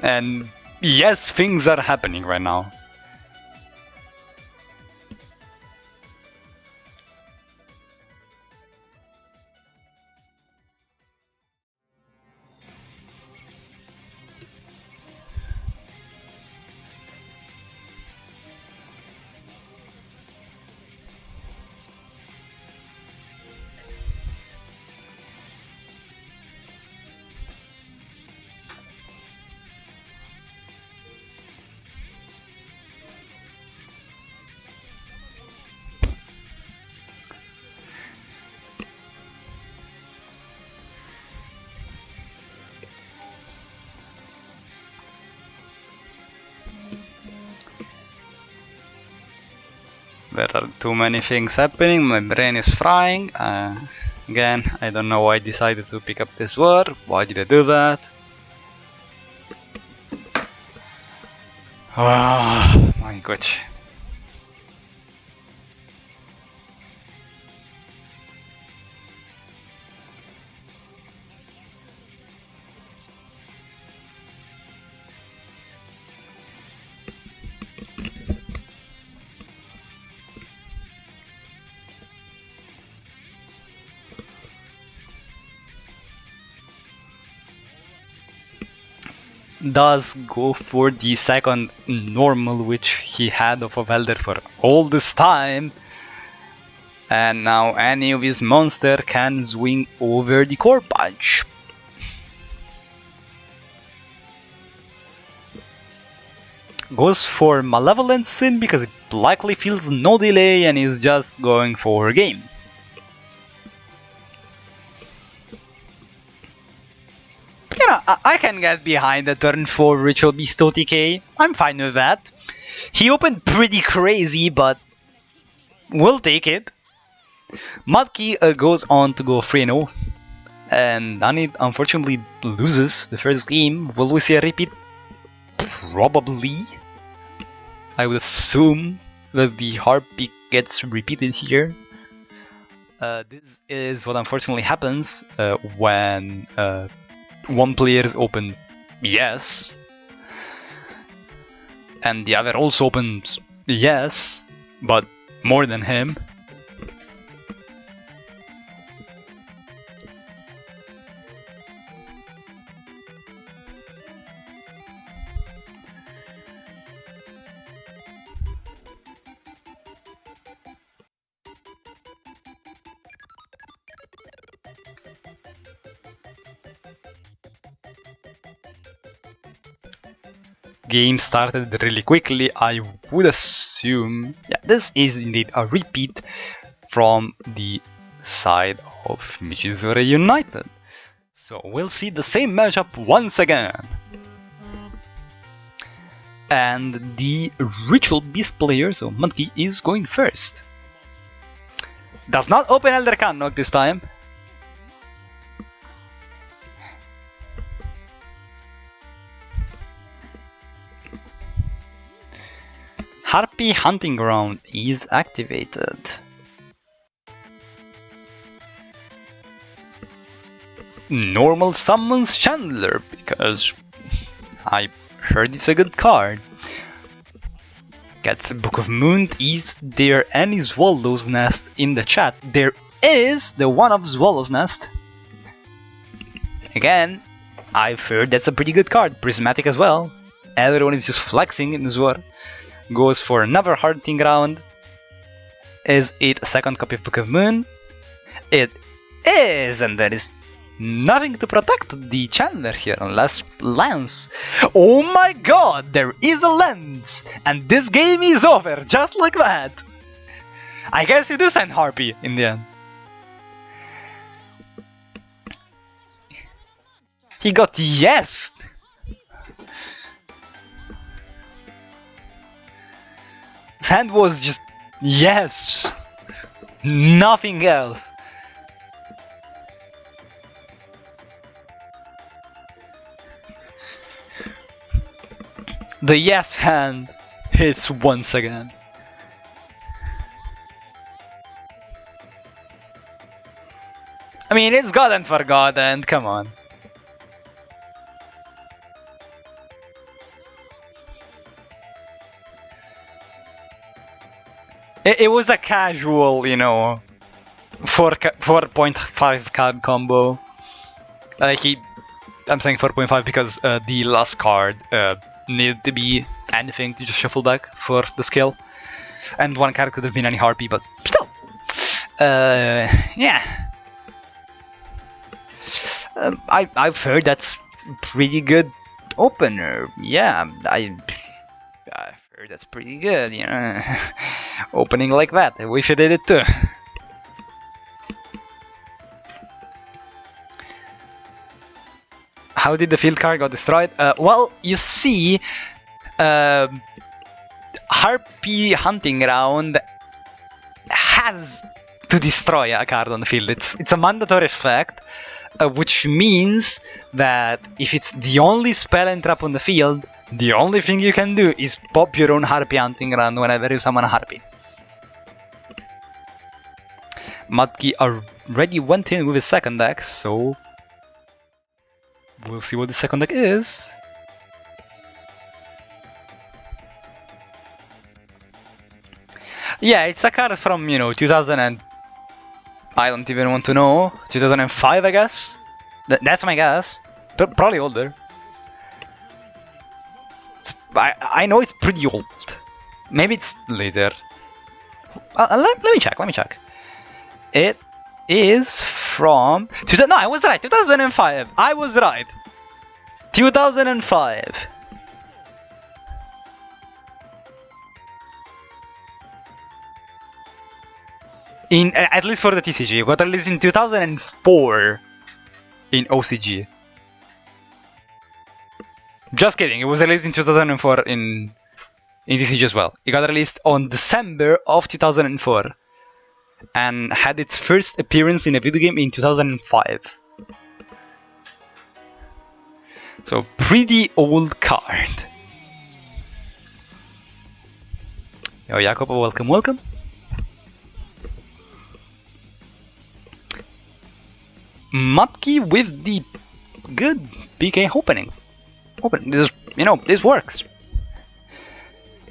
And yes, things are happening right now. There are too many things happening, my brain is frying. Again, I don't know why I decided to pick up this word. Why did I do that? Oh my gosh. Does go for the second normal, which he had of a welder for all this time, and now any of his monster can swing over the core punch. Goes for Malevolent Sin because it likely feels no delay and is just going for game. I can get behind the turn 4 Ritual Beast OTK. I'm fine with that. He opened pretty crazy, but we'll take it. Mudkey goes on to go 3-0. And Danny unfortunately loses the first game. Will we see a repeat? Probably. I would assume that the Harpic gets repeated here. This is what unfortunately happens when one player is open yes, and the other also opens yes, but more than him. Game started really quickly. I would assume, yeah, this is indeed a repeat from the side of Michizure United. So we'll see the same matchup once again. And the Ritual Beast player, so Mudkey, is going first. Does not open Elder Cannock this time. Harpy Hunting Ground is activated. Normal summons Chandler because I heard it's a good card. Gets a Book of Moon. Is there any Swallow's Nest in the chat? There is the one of Swallow's Nest. Again, I've heard that's a pretty good card. Prismatic as well. Everyone is just flexing in this war. Goes for another hunting ground. Is it a second copy of Book of Moon? It is, and there is nothing to protect the Chandler here unless Lance. Oh my god, there is a Lance! And this game is over, just like that! I guess you do send Harpy in the end. He got yes! His hand was just yes! Nothing else. The yes hand hits once again. I mean, it's gotten forgotten, come on. It was a casual, you know, 4.5 card combo. I'm saying 4.5 because the last card needed to be anything to just shuffle back for the skill. And one card could have been any Harpy, but still. Yeah. I've heard that's pretty good opener. Yeah, I've heard that's pretty good, you know. Opening like that. I wish I did it too. How did the field card got destroyed? Well, you see, Harpy Hunting Ground has to destroy a card on the field. It's a mandatory effect, which means that if it's the only spell and trap on the field, the only thing you can do is pop your own Harpy Hunting Ground whenever you summon a Harpy. Magri already went in with his second deck, so we'll see what the second deck is. Yeah, it's a card from, you know, 2000 and I don't even want to know. 2005, I guess. That's my guess. Probably older. I know it's pretty old. Maybe it's later. Let me check. It is from... No, I was right. 2005. I was right. 2005. At least for the TCG. It got released in 2004 in OCG. Just kidding, it was released in 2004 in TCG as well. It got released on December of 2004 and had its first appearance in a video game in 2005. So, pretty old card. Yo, Jacopo, welcome. Magri with the good PK opening. This, you know, this works.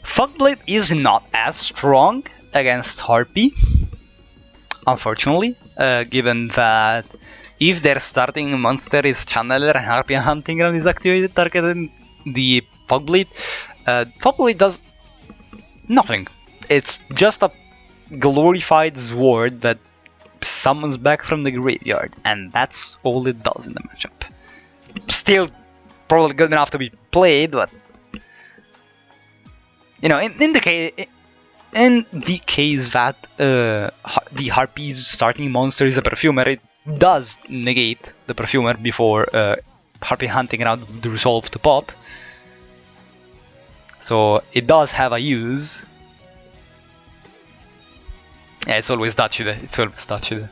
Fogblade is not as strong against Harpy, unfortunately, given that if their starting monster is Channeler and Harpy Hunting Ground is activated targeting the Fogblade, Fogblade does nothing. It's just a glorified sword that summons back from the graveyard, and that's all it does in the matchup. Still probably good enough to be played, but you know, in the case that the Harpy's starting monster is a Perfumer, it does negate the Perfumer before Harpy Hunting Ground would resolve to pop. So it does have a use. Yeah, it's always Dachide.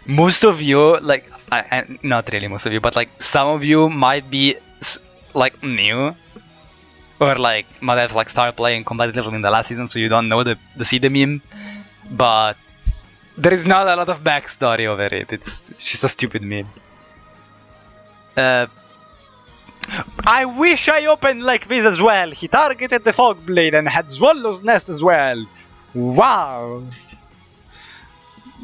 Most of you, like, not really most of you, but like some of you might be like new, or like might have like started playing competitively in the last season, so you don't know the Seed meme. But there is not a lot of backstory over it. It's just a stupid meme. I wish I opened like this as well. He targeted the Fogblade and had Swallow's Nest as well. Wow!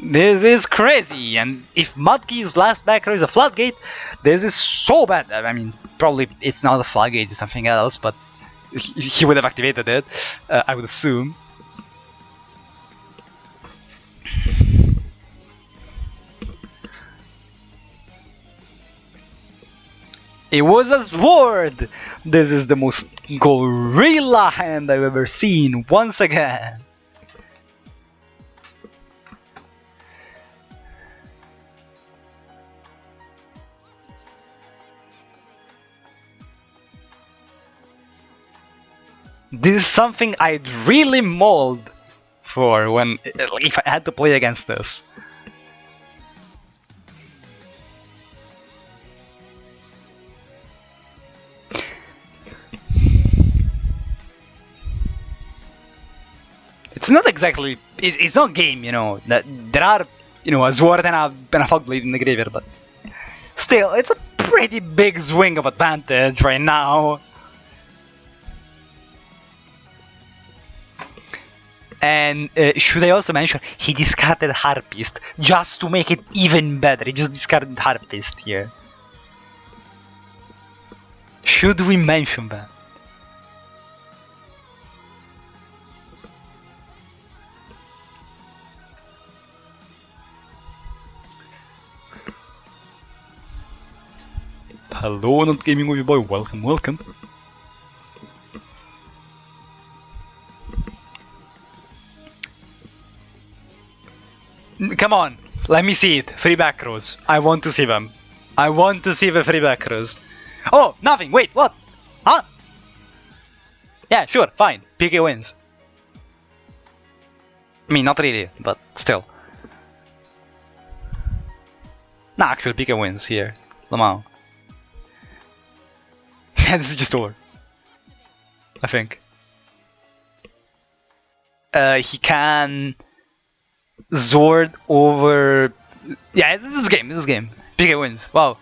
This is crazy, and if Mudkey's last back row is a floodgate, this is so bad. I mean, probably it's not a floodgate, it's something else, but he would have activated it, I would assume. It was a sword! This is the most gorilla hand I've ever seen, once again. This is something I'd really mold for if I had to play against this. It's not exactly. It's not game, you know. There are, you know, a sword and a fog blade in the graveyard, but still, it's a pretty big swing of advantage right now. And should I also mention, he discarded Harpist just to make it even better. He just discarded Harpist here. Should we mention that? Hello, Not Gaming Movie Boy. Welcome, welcome. Come on, let me see it. Free back rows. I want to see them. I want to see the free back rows. Oh, nothing. Wait, what? Huh? Yeah, sure, fine. PK wins. I mean, not really, but still. Nah, actually, PK wins here. Lamau. Yeah, this is just over. I think. He can Zord over. Yeah, this is game. This is game. PK wins. Wow.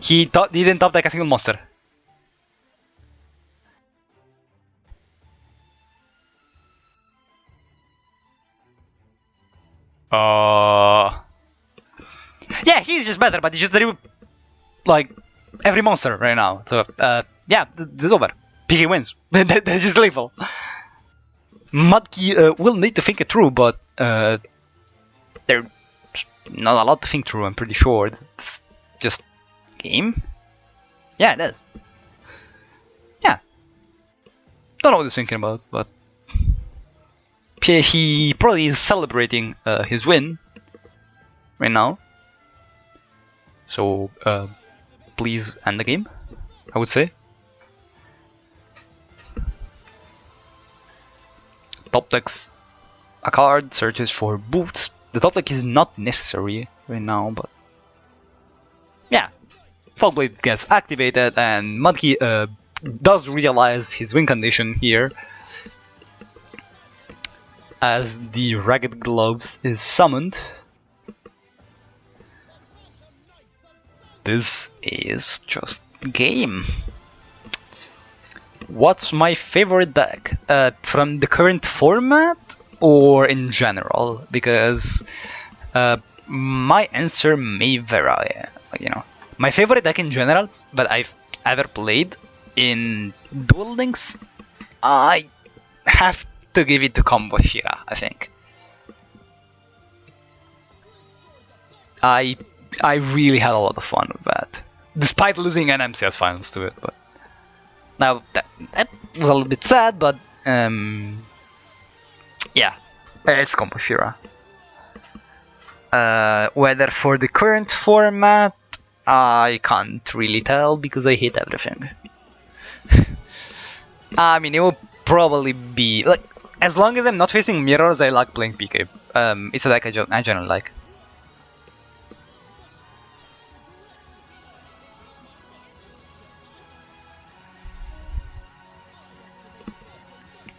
He didn't top deck a single monster. Yeah, he's just better, but he's just like every monster right now. So yeah, this is over. PK wins. That's just lethal. Mudkey will need to think it through, but there's not a lot to think through. I'm pretty sure. It's just game. Yeah, it is. Yeah. Don't know what he's thinking about, but he probably is celebrating his win right now. So please end the game, I would say. Top decks a card, searches for boots. The top deck is not necessary right now, but yeah. Fogblade gets activated, and Mudkey does realize his win condition here, as the Ragged Gloves is summoned. This is just game. What's my favorite deck? From the current format or in general? Because my answer may vary. You know, my favorite deck in general that I've ever played in Duel Links, I have to give it to Combo Shira, I think. I really had a lot of fun with that, despite losing an MCS finals to it. But now that was a little bit sad, but yeah, it's Combo Shira. Whether for the current format, I can't really tell because I hate everything. I mean, it will probably be like, as long as I'm not facing mirrors, I like playing PK. It's a deck I generally like.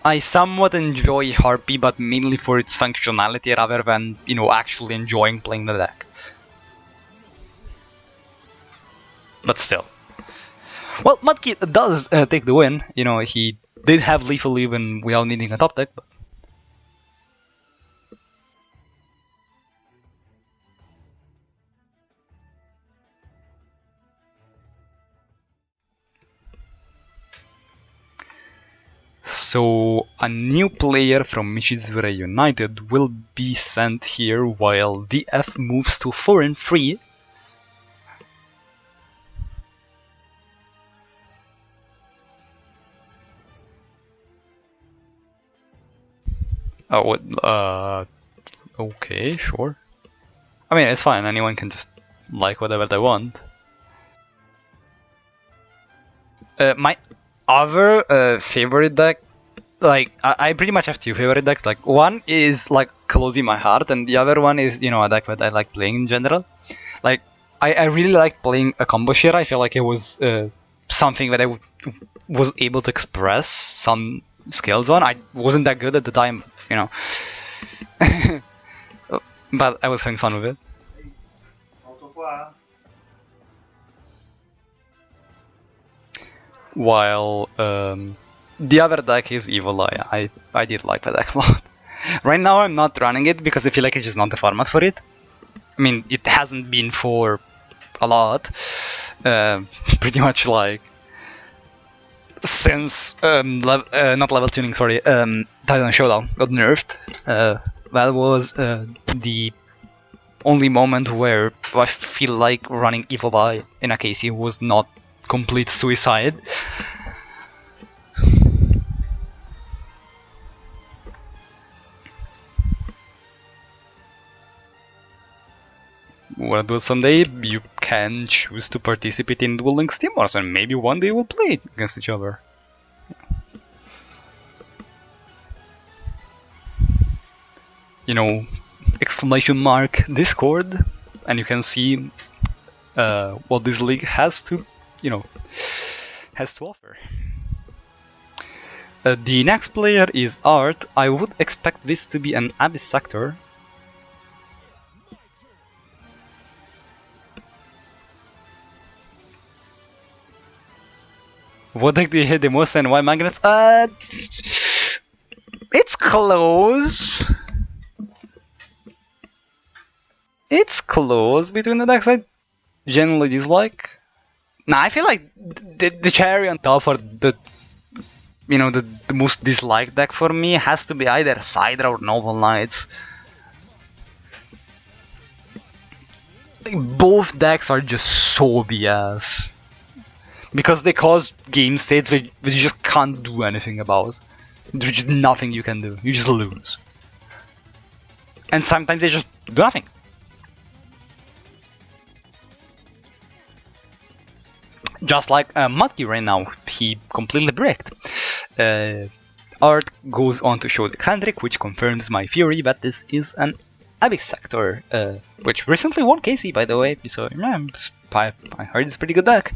I somewhat enjoy Harpy, but mainly for its functionality rather than, you know, actually enjoying playing the deck. But still. Well, Mudkey does take the win. You know, he did have lethal even without needing a top deck. But So a new player from Michizure United will be sent here while DF moves to 4-3. Oh, okay, sure. I mean, it's fine, anyone can just like whatever they want. My other favorite deck, like, I pretty much have two favorite decks. Like, one is, like, closing my heart, and the other one is, you know, a deck that I like playing in general. Like, I really liked playing a combo share. I feel like it was something that I was able to express some skills on. I wasn't that good at the time, you know. But I was having fun with it. While the other deck is Evil Eye. I did like that deck a lot. Right now I'm not running it because I feel like it's just not the format for it. I mean, it hasn't been for a lot. Pretty much like since not level tuning, sorry, Titan Showdown got nerfed. That was the only moment where I feel like running Evil Eye in a KC was not complete suicide. Well, someday you can choose to participate in Duel Links Team Wars, and maybe one day we'll play against each other. You know, exclamation mark Discord, and you can see what this league has to, you know, has to offer. The next player is Art. I would expect this to be an Abyss Sector. What deck do you hit the most and why magnets? It's close. It's close between the decks I generally dislike. Nah, I feel like the cherry on top for the, you know, the most disliked deck for me has to be either Sidra or Noble Knights. Like, both decks are just so BS. Because they cause game states that you just can't do anything about. There's just nothing you can do. You just lose. And sometimes they just do nothing. Just like Magri right now, he completely bricked. Art goes on to show the Eccentric, which confirms my theory that this is an Abyss Sector, which recently won KC, by the way, so yeah, I heard it's a pretty good deck.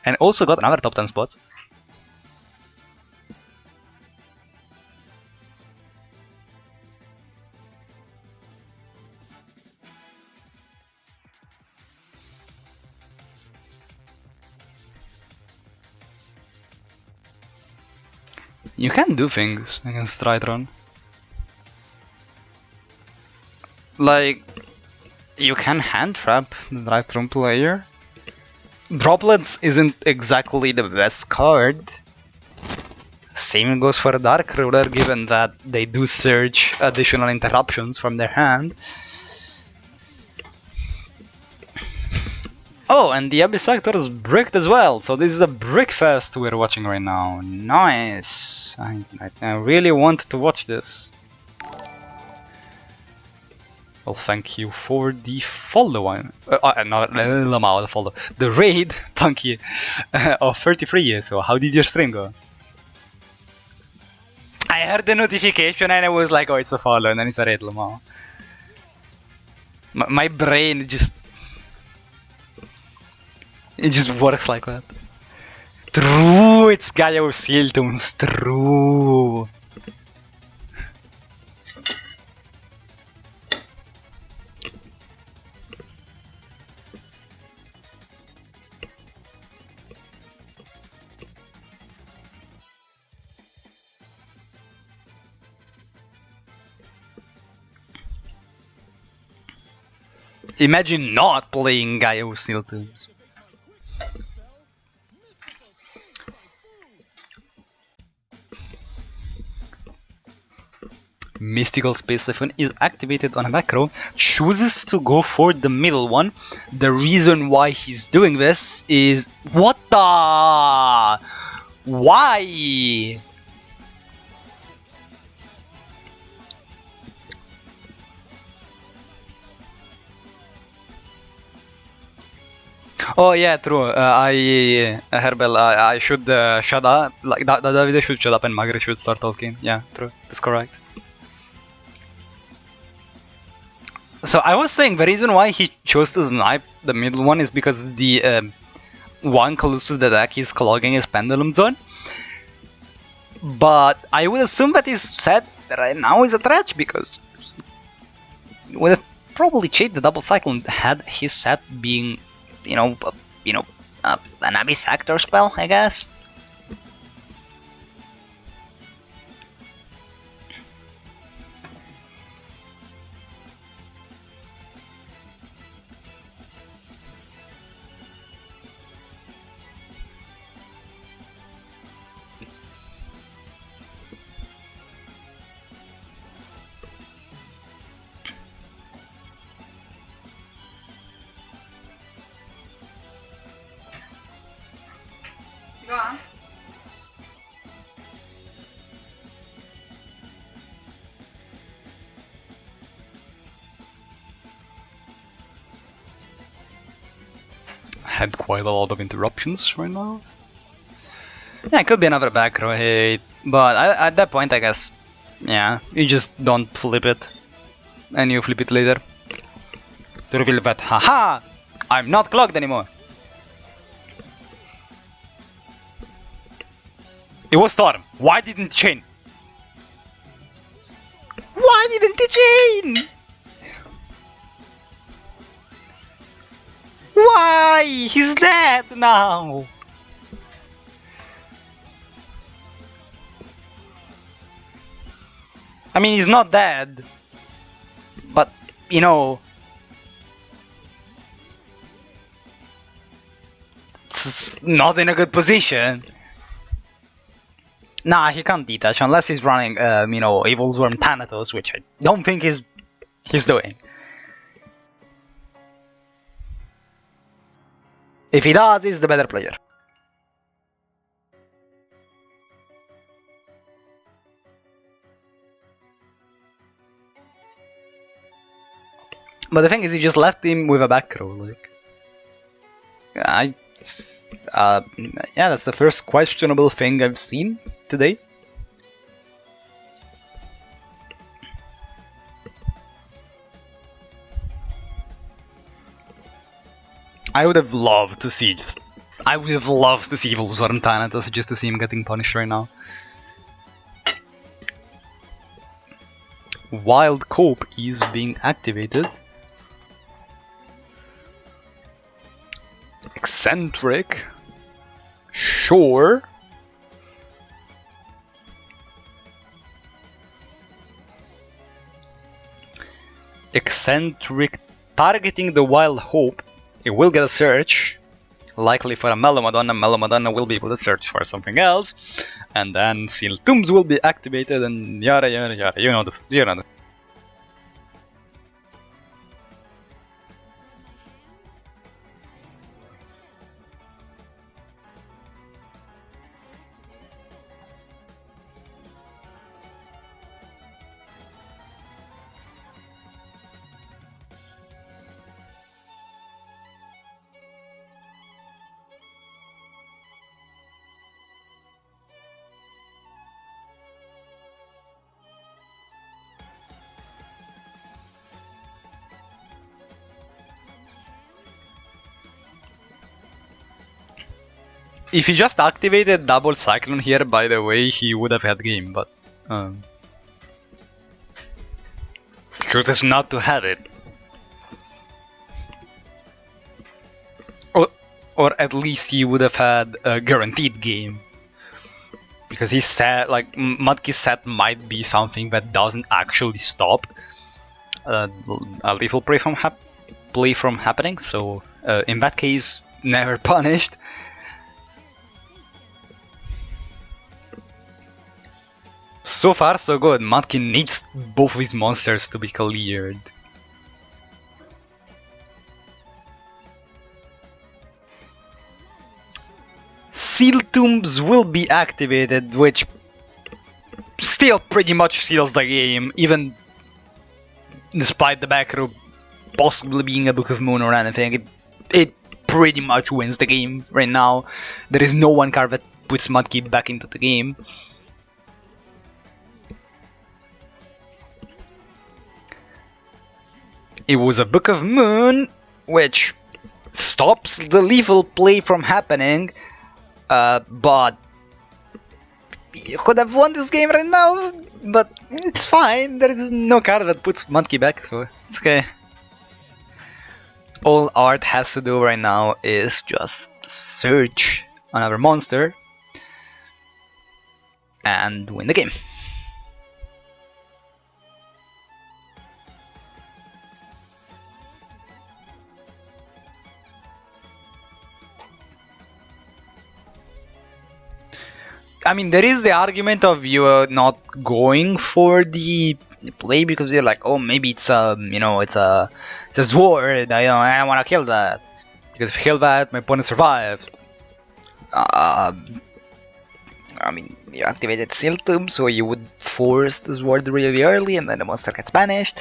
And also got another top 10 spot. You can do things against Tritron. Like, you can hand trap the Tritron player. Droplets isn't exactly the best card. Same goes for Dark Ruler, given that they do search additional interruptions from their hand. Oh, and the Abyss Sector is bricked as well, so this is a brick fest we're watching right now. Nice! I really want to watch this. Well, thank you for the follow. The raid, thank you, of 33 years. So how did your stream go? I heard the notification and I was like, oh, it's a follow, and then it's a raid, Lamau. My brain just... It just works like that. True, it's Gaia Siltoons, true. Imagine not playing Gaia Siltoons. Mystical Space Siphon is activated on a back row, chooses to go for the middle one. The reason why he's doing this is... What the... Why? Oh yeah, true. Herbal, I should shut up. Like Davide should shut up and Magri should start talking. Yeah, true. That's correct. So I was saying the reason why he chose to snipe the middle one is because the one close to the deck is clogging his pendulum zone. But I would assume that his set right now is a trash because he would have probably cheated the double cycle had his set being, an Abyss Actor spell, I guess. Go on. Had quite a lot of interruptions right now. Yeah, it could be another back row hit, but at that point I guess, yeah, you just don't flip it, and you flip it later. To reveal that, haha, I'm not clogged anymore. It was Storm. Why didn't he chain? Why didn't he chain? Why? He's dead now. I mean, he's not dead. But, it's not in a good position. Nah, he can't detach unless he's running, Evil Worm Thanatos, which I don't think he's doing. If he does, he's the better player. But the thing is, he just left him with a back row, like... yeah, that's the first questionable thing I've seen today. I would have loved to see Evil Worm Thanatos just to see him getting punished right now. Wild Cope is being activated. Eccentric. Sure. Eccentric targeting the Wild Hope. It will get a search, likely for a Melomadonna. Melomadonna will be able to search for something else, and then Seal Tombs will be activated, and yada yada yada. You know the. If he just activated Double Cyclone here, by the way, he would have had game, but... chooses not to have it. Or at least he would have had a guaranteed game. Because he said, like, Mudkey's set might be something that doesn't actually stop a lethal play from happening, so in that case, never punished. So far so good. Mudkip needs both of his monsters to be cleared. Seal Tombs will be activated, which still pretty much seals the game, even despite the back row possibly being a Book of Moon or anything. It pretty much wins the game right now. There is no one card that puts Mudkip back into the game. It was a Book of Moon, which stops the lethal play from happening, but you could have won this game right now, but it's fine. There is no card that puts Mudkip back, so it's okay. All Art has to do right now is just search another monster and win the game. I mean, there is the argument of you not going for the play because you're like, oh, maybe it's a, it's a sword. I want to kill that because if I kill that, my opponent survives. I mean, you activated Seal Tomb, so you would force the sword really early, and then the monster gets banished.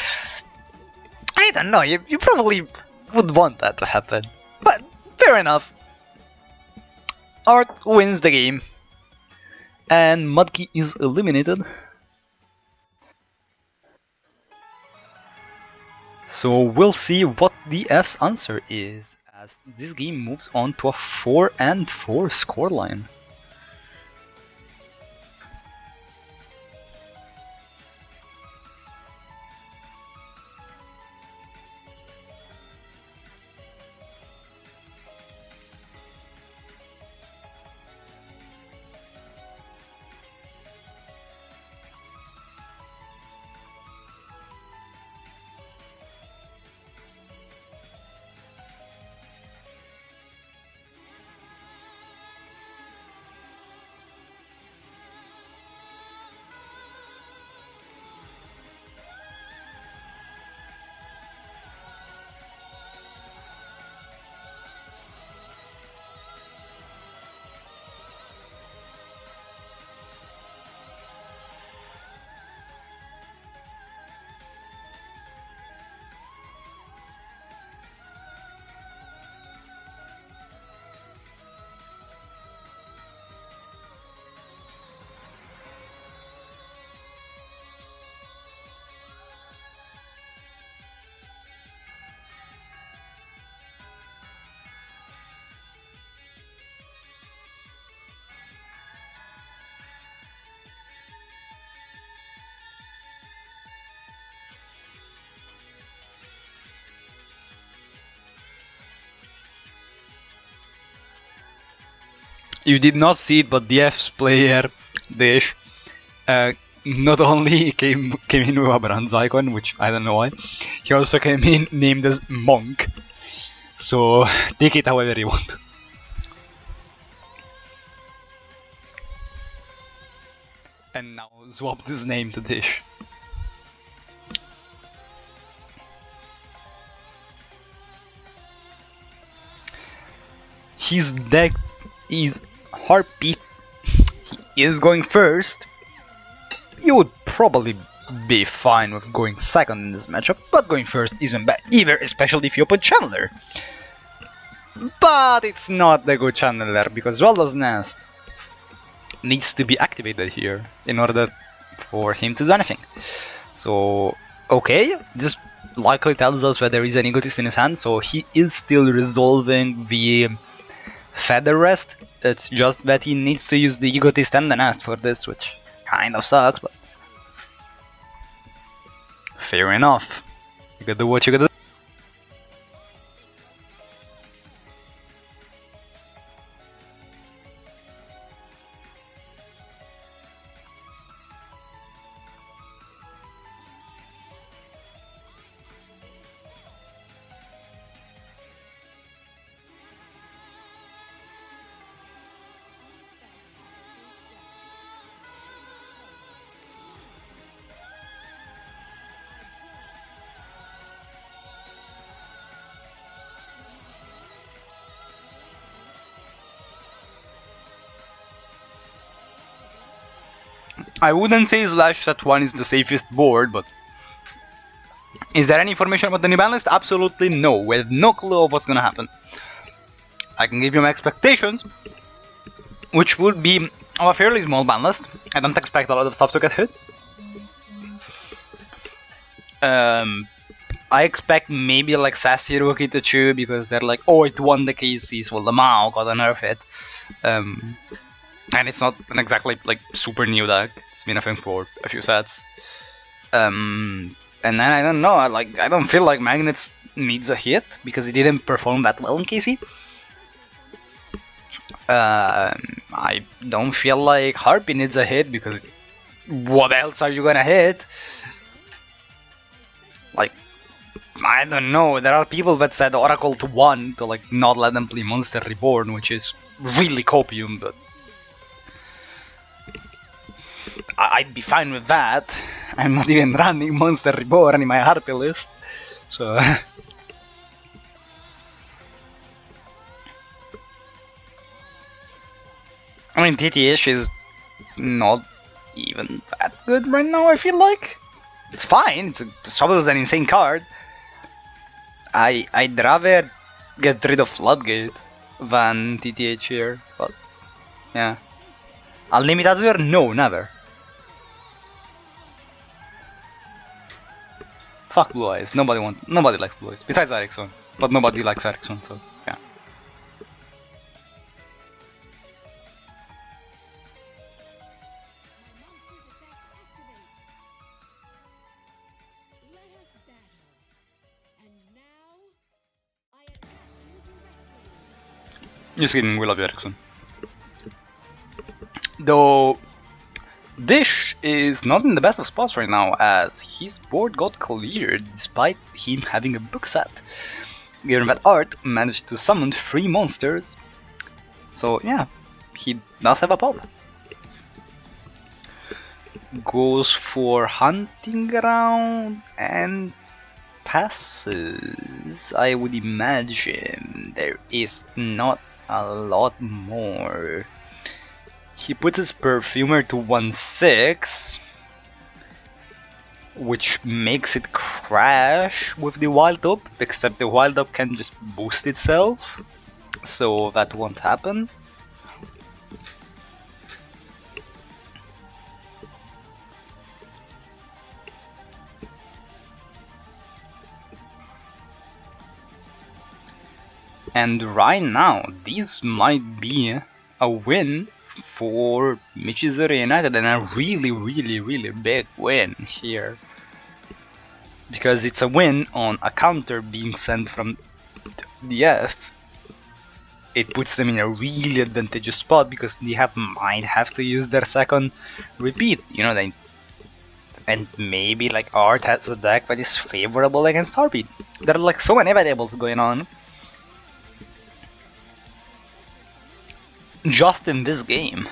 I don't know. You probably would want that to happen, but fair enough. Art wins the game. And Mudkip is eliminated. So we'll see what the F's answer is as this game moves on to a 4-4 scoreline. You did not see it, but the F's player, Dish, not only came in with a bronze icon, which I don't know why, he also came in named as Monk. So take it however you want. And now swapped his name to Dish. His deck is Harpy. He is going first. You would probably be fine with going second in this matchup, but going first isn't bad either, especially if you open Channeler. But it's not the good Channeler, because Waldo's Nest needs to be activated here in order for him to do anything. So, okay, this likely tells us that there is an Egotist in his hand, so he is still resolving the Feather Rest. It's just that he needs to use the Egotist and the Nest for this, which kind of sucks, but fair enough. You gotta do what you gotta do. I wouldn't say Slash Set 1 is the safest board, but is there any information about the new ban list? Absolutely no. We have no clue of what's gonna happen. I can give you my expectations, which would be of a fairly small ban list. I don't expect a lot of stuff to get hit. I expect maybe like Sassy Rookie to chew because they're like, oh, it won the KCs, well the Mao gotta nerf it. And it's not an exactly like super new deck. It's been a thing for a few sets. And then I don't know, I don't feel like Magnets needs a hit because it didn't perform that well in KC. I don't feel like Harpy needs a hit because what else are you gonna hit? Like, I don't know, there are people that said Oracle to 1 to like not let them play Monster Reborn, which is really copium, but I'd be fine with that. I'm not even running Monster Reborn in my Harpy list, so I mean, TTH is not even that good right now, I feel like. It's fine, it's an insane card. I'd rather get rid of Floodgate than TTH here, but yeah. Unlimited Azure? No, never. Fuck Blue Eyes, nobody likes Blue Eyes, besides Ericsson, but nobody likes Ericsson, so yeah. Just kidding, we love you, Ericsson. Though Dish is not in the best of spots right now, as his board got cleared despite him having a book set. Given that Art managed to summon 3 monsters, so yeah, he does have a pop. Goes for Hunting Ground and passes. I would imagine there is not a lot more. He puts his Perfumer to 1/6, which makes it crash with the Wild Up, except the Wild Up can just boost itself, so that won't happen. And right now, this might be a win for Michizure United, and a really big win here. Because it's a win on a counter being sent from the F. It puts them in a really advantageous spot because they might have to use their second repeat, you know, and maybe like Art has a deck that is favorable against Harpy. There are like so many variables going on just in this game.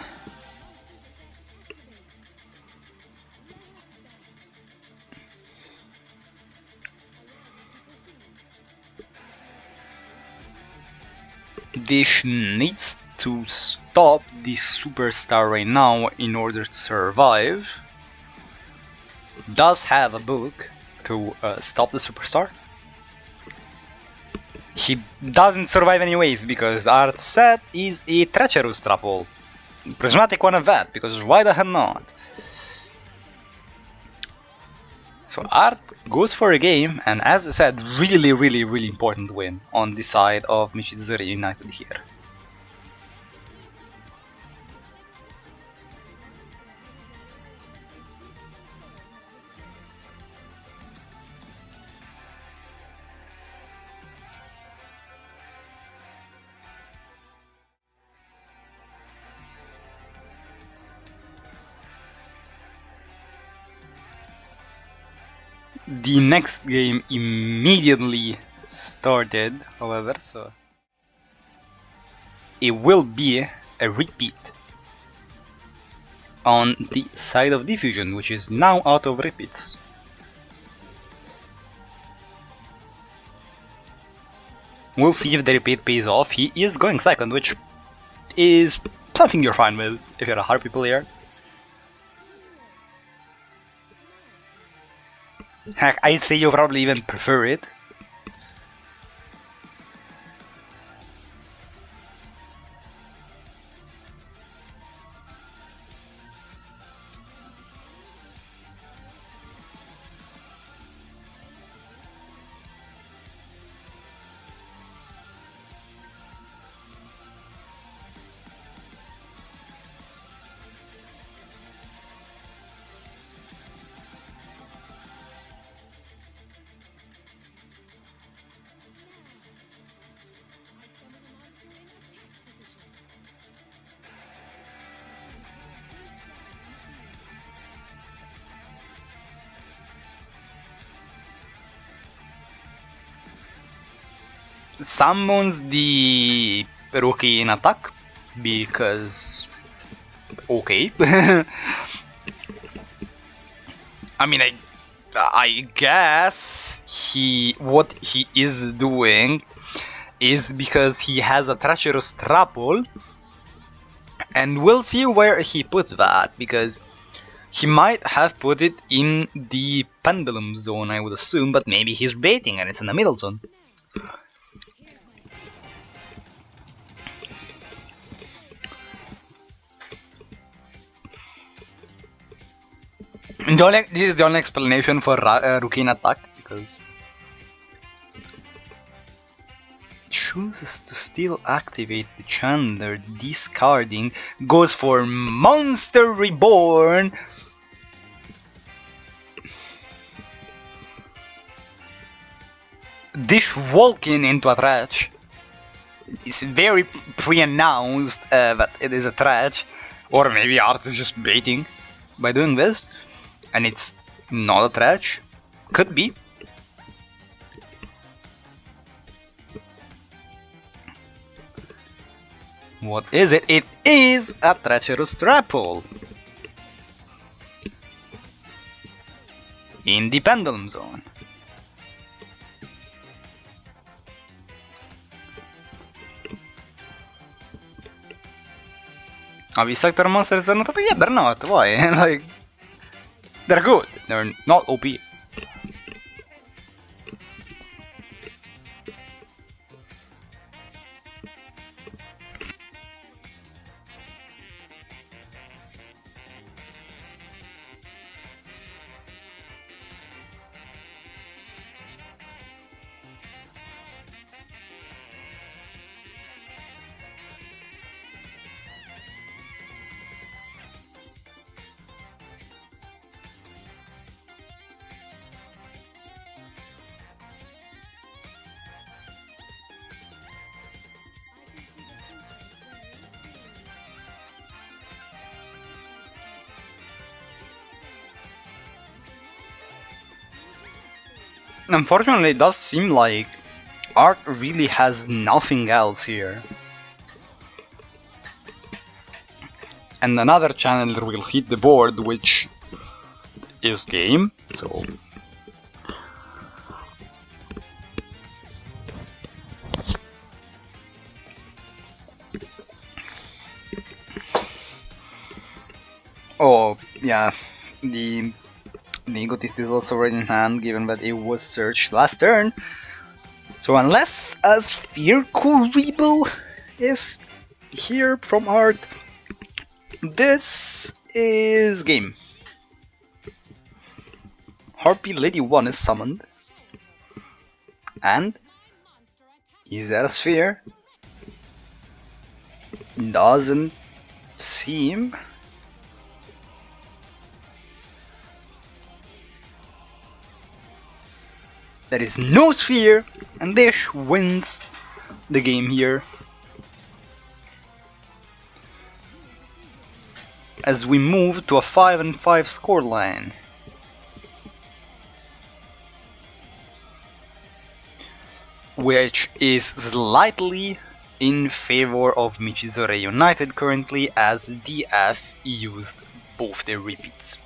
Dish needs to stop this superstar right now in order to survive. Does have a book to stop the superstar. He doesn't survive anyways because Art's set is a Treacherous Truffle. Prismatic one of that, because why the hell not? So Art goes for a game, and as I said, really important win on the side of Michizure United here. The next game immediately started, however, so it will be a repeat on the side of Diffusion, which is now out of repeats. We'll see if the repeat pays off. He is going second, which is something you're fine with if you're a Harpy player. Heck, I'd say you probably even prefer it. Summons the rookie in attack because okay. I mean, I guess what he is doing is because he has a treacherous trapple, and we'll see where he put that, because he might have put it in the pendulum zone, I would assume, but maybe he's baiting and it's in the middle zone. This is the only explanation for rookie in attack, because chooses to still activate the Chandler, discarding, goes for Monster Reborn. Dish Walking into a trash. It's very pre-announced that it is a trash, or maybe Art is just baiting by doing this, and it's not a trash. Could be. What is it? It is a treacherous trapple in the pendulum zone. Are these sector monsters are not OP? Yeah, they're not. Why? Like, they're good. They're not OP. Unfortunately, it does seem like Art really has nothing else here. And another channel will hit the board, which is game, so... Oh, yeah, the Egotist is also already in hand, given that it was searched last turn. So unless a Sphere Kuribo is here from Art, this is game. Harpy Lady 1 is summoned. And is that a sphere? Doesn't seem. There is no sphere, and Dish wins the game here. As we move to a 5-5 scoreline. Which is slightly in favor of Michizure United currently, as DF used both their repeats.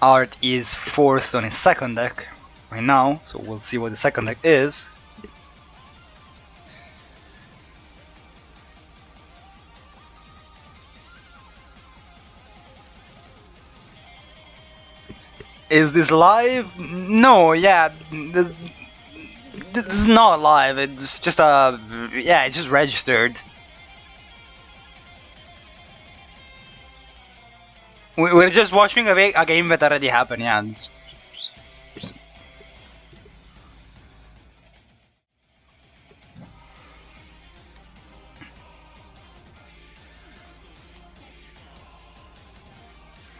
Art is forced on his second deck right now, so we'll see what the second deck is. Is this live? No, yeah, this is not live. It's just yeah, it's just registered. We're just watching a game that already happened. Yeah.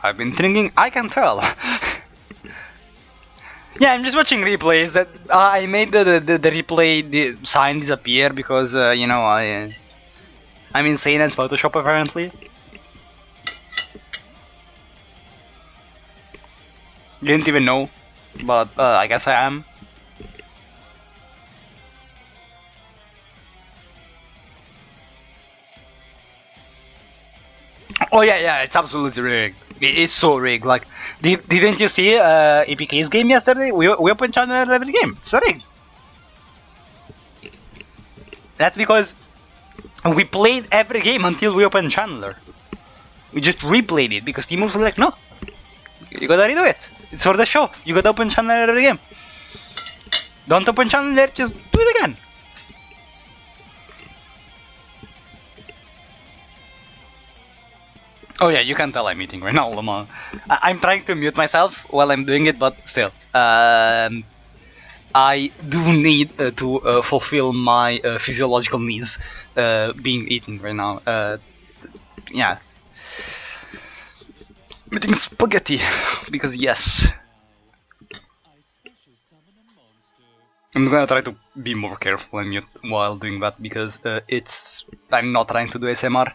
I've been drinking. I can tell. Yeah, I'm just watching replays. That I made the replay sign disappear because you know I'm insane at Photoshop apparently. You didn't even know, but I guess I am. Oh yeah, it's absolutely rigged. It's so rigged. Like, didn't you see APK's game yesterday? We opened channel every game. It's rigged. That's because we played every game until we opened Chandler. We just replayed it because Team was like, no, you gotta redo it. It's for the show. You gotta open Chandler every game. Don't open Chandler, just do it again. Oh yeah, you can tell I'm eating right now, Lamar. I'm trying to mute myself while I'm doing it, but still. I do need to fulfill my physiological needs being eating right now. Yeah. I'm eating spaghetti, because yes. I'm gonna try to be more careful and mute while doing that, because I'm not trying to do ASMR.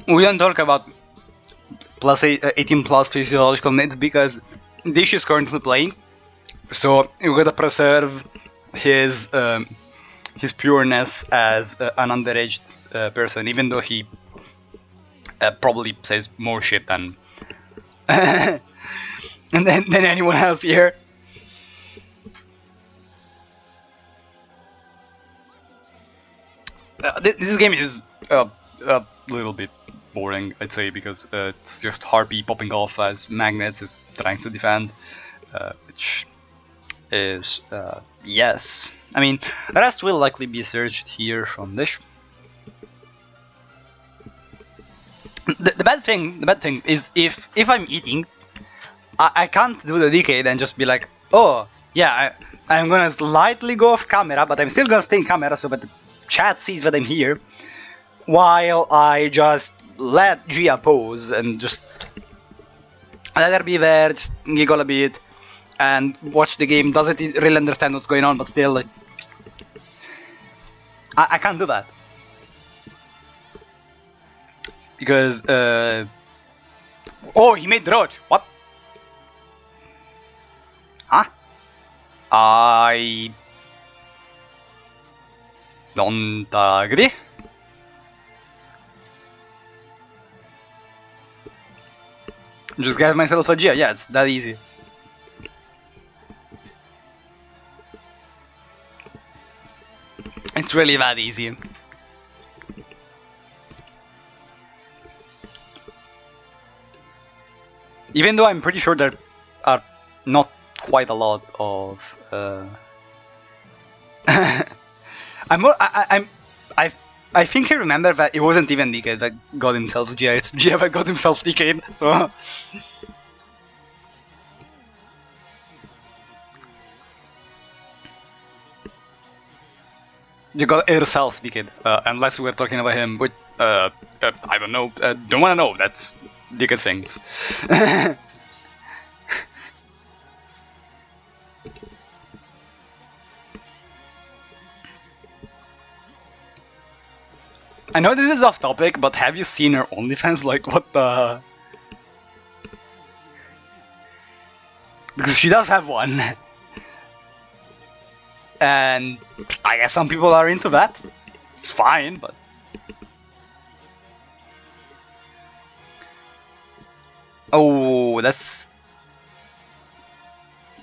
We don't talk about 18 plus physiological needs because Dish is currently playing, so we gotta preserve his pureness as an underage person, even though he probably says more shit than than anyone else here. This game is a little bit boring, I'd say, because it's just Harpy popping off as magnets is trying to defend, which is yes. I mean, the rest will likely be searched here from Dish. The bad thing is if I'm eating, I can't do the decade and just be like, oh yeah, I'm gonna slightly go off camera, but I'm still gonna stay in camera so that the chat sees that I'm here, while I just let Gia pose and just let her be there, just giggle a bit and watch the game. Doesn't really understand what's going on, but still, like, I can't do that. Because, oh, he made Roach. What? Huh? I don't agree. Just get myself a Gia. Yeah, it's that easy. It's really that easy. Even though I'm pretty sure there are not quite a lot of I think I remember that it wasn't even Decade that got himself GA, it's GA that got himself Decade, so... You got yourself Decade, unless we're talking about him, but I don't know, don't wanna know, that's Decade's things. I know this is off topic, but have you seen her OnlyFans? Like, what the... Because she does have one. And I guess some people are into that. It's fine, but... Oh, that's...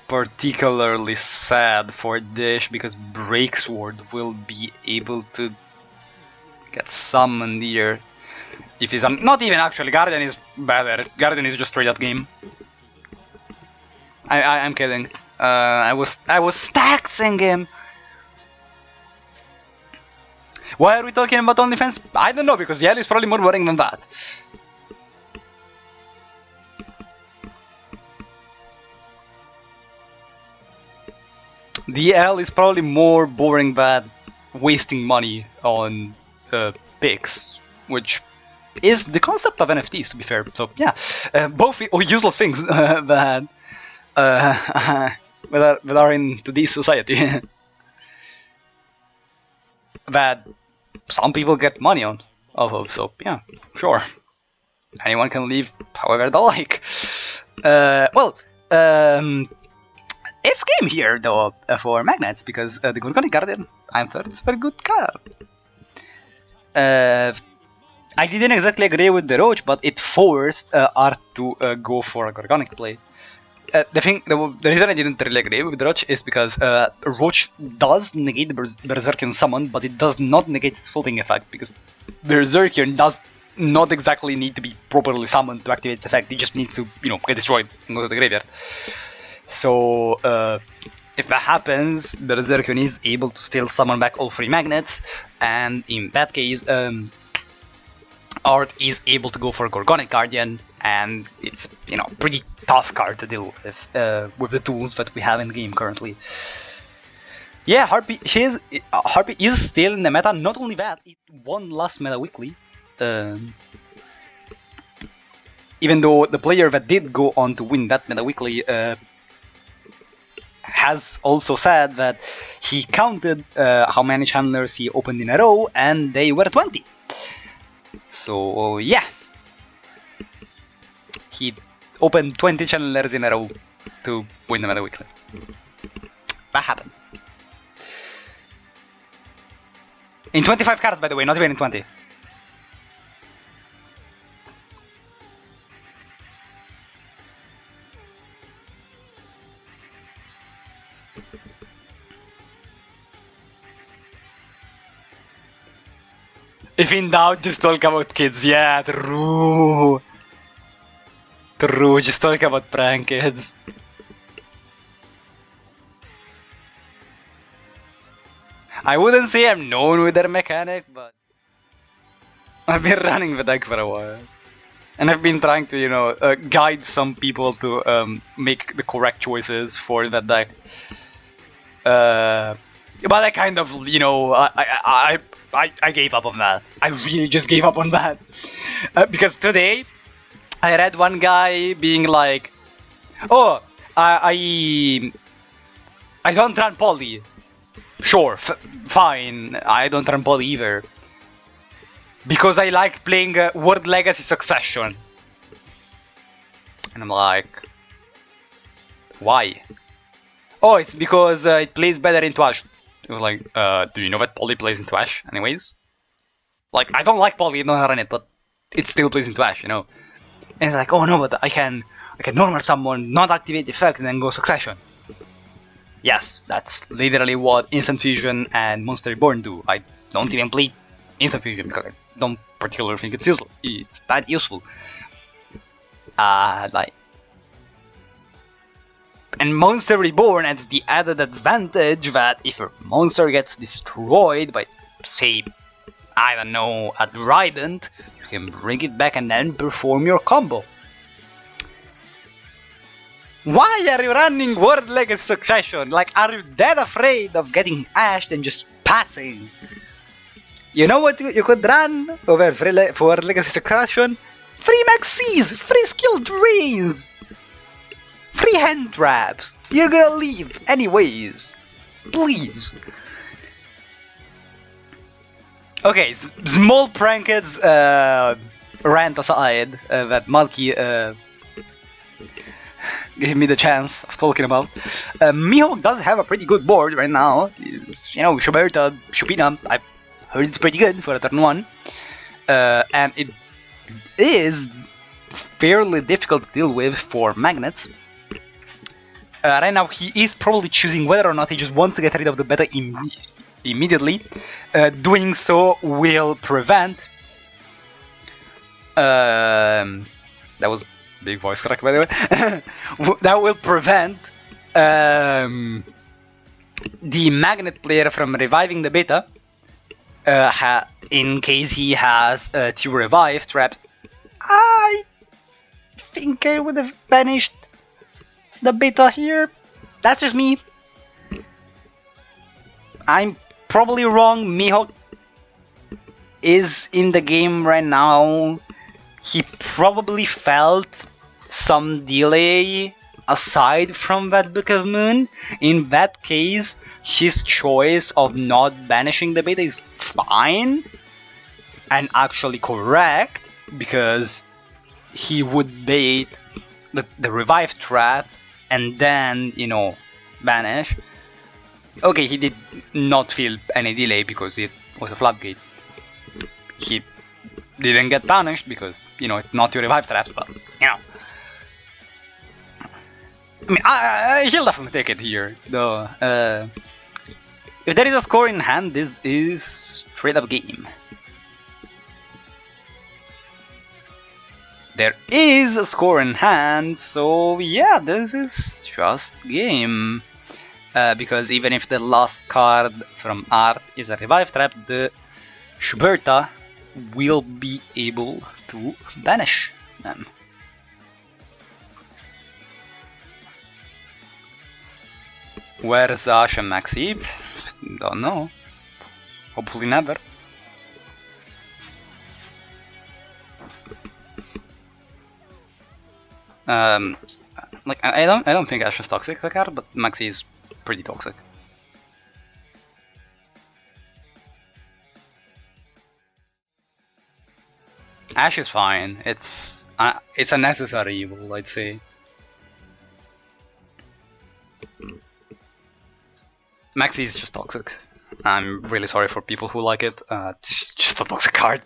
particularly sad for Dish, because Breaksword will be able to get summoned here. If he's not even actually, Guardian is better. Guardian is just straight up game. I'm kidding. I was taxing him. Why are we talking about OnlyFans? I don't know, because Yell is probably more boring than that. DL is probably more boring than wasting money on picks, which is the concept of NFTs, to be fair. So yeah, both useless things that are in today's society that some people get money on off of. So yeah, sure, anyone can live however they like. It's game here though for magnets, because the Gorgonic Guardian, I'm thought it's a very good card. I didn't exactly agree with the Roach, but it forced Art to go for a Gorgonic play. The reason I didn't really agree with Roach is because Roach does negate the Berserkian summon, but it does not negate its floating effect, because Berserkian does not exactly need to be properly summoned to activate its effect. It just needs to, get destroyed and go to the graveyard. So, if that happens, Berserkian is able to still summon back all 3 magnets, and in that case, Art is able to go for Gorgonic Guardian, and it's, pretty tough card to deal with the tools that we have in the game currently. Yeah, Harpy is still in the meta. Not only that, it won last Meta Weekly. Even though the player that did go on to win that Meta Weekly has also said that he counted how many channelers he opened in a row, and they were 20. So yeah, he opened 20 channelers in a row to win the Meta Weekly. That happened. In 25 cards, by the way, not even in 20. If in doubt, just talk about kids. Yeah, true. True, just talk about prank kids. I wouldn't say I'm known with their mechanic, but I've been running the deck for a while. And I've been trying to, guide some people to make the correct choices for that deck. But I kind of, I gave up on that. I really just gave up on that. Because today, I read one guy being like, oh, I don't run poly. Sure, fine, I don't run poly either. Because I like playing World Legacy Succession. And I'm like, why? Oh, it's because it plays better into Ash. It was like, do you know that Poly plays into Ash anyways? Like, I don't like Poly, I don't run it, but it still plays into Ash, And it's like, oh no, but I can normal summon, not activate the effect, and then go Succession. Yes, that's literally what Instant Fusion and Monster Reborn do. I don't even play Instant Fusion because I don't particularly think it's that useful. And Monster Reborn adds the added advantage that if a monster gets destroyed by, say, I don't know, a Trident, you can bring it back and then perform your combo. Why are you running World Legacy Succession? Like, are you that afraid of getting ashed and just passing? You know what you could run over for World Legacy Succession? Free Maxis, free skill drains, free hand traps. You're gonna leave anyways. Please. Okay, small prankets rant aside that Malky gave me the chance of talking about. Mihawk does have a pretty good board right now. It's, you know, Schuberta, Shupina, I heard it's pretty good for a turn 1. And it is fairly difficult to deal with for Magnets. Right now he is probably choosing whether or not he just wants to get rid of the beta immediately. Doing so will prevent... that was big voice crack, by the way. That will prevent the Magnet player from reviving the beta in case he has 2 revive traps. I think I would have banished the beta here. That's just me. I'm probably wrong. Mihawk is in the game right now. He probably felt some delay aside from that Book of Moon. In that case, his choice of not banishing the beta is fine and actually correct, because he would bait the revive trap and then, you know, banish. Okay, he did not feel any delay because it was a floodgate. He didn't get punished because, you know, it's not your revive traps, but, you know. I mean, he'll definitely take it here, though. If there is a score in hand, this is straight up game. There is a score in hand, so yeah, this is just game. Because even if the last card from Art is a revive trap, the Schuberta will be able to banish them. Where's Ash and Maxi? Don't know. Hopefully never. Like I don't think Ash is toxic as a card, but Maxi is pretty toxic. Ash is fine. It's a necessary evil, I'd say. Maxi is just toxic. I'm really sorry for people who like it. It's just a toxic card.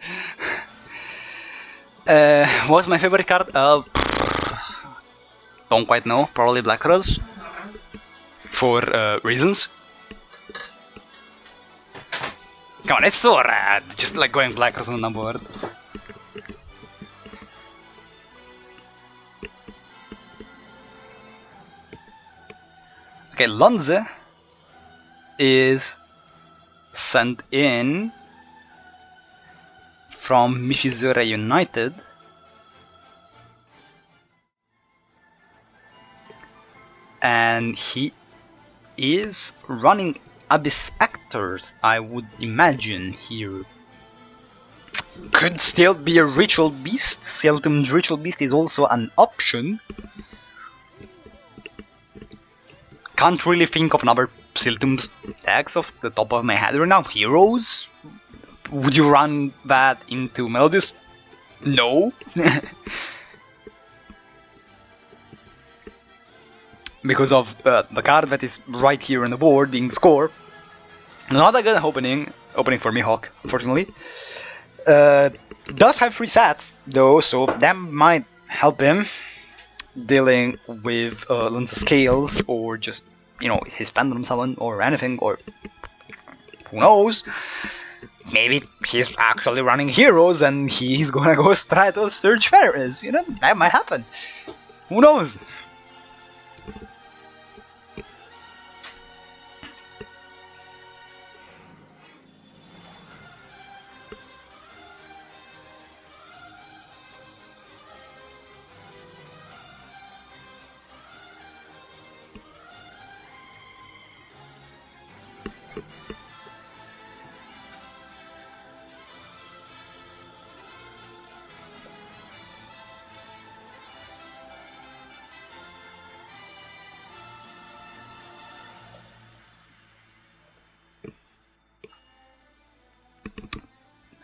What's my favorite card? Don't quite know. Probably Black Rose. For reasons. Come on, it's so rad. Just like going Black Rose on the board. Okay, Lonze is sent in from Michizure United. And he is running Abyss Actors, I would imagine here. Could still be a Ritual Beast. Seltum's Ritual Beast is also an option. Can't really think of another Siltum's decks off the top of my head right now. Heroes? Would you run that into Melodious? No. Because of the card that is right here on the board being score. Not a good opening for Mihawk, unfortunately. Does have 3 sets though, so that might help him dealing with Lunza Scales, or just, you know, his Pendulum Summon or anything, or who knows. Maybe he's actually running Heroes and he's gonna go Stratos Surge Ferris, you know, that might happen. Who knows?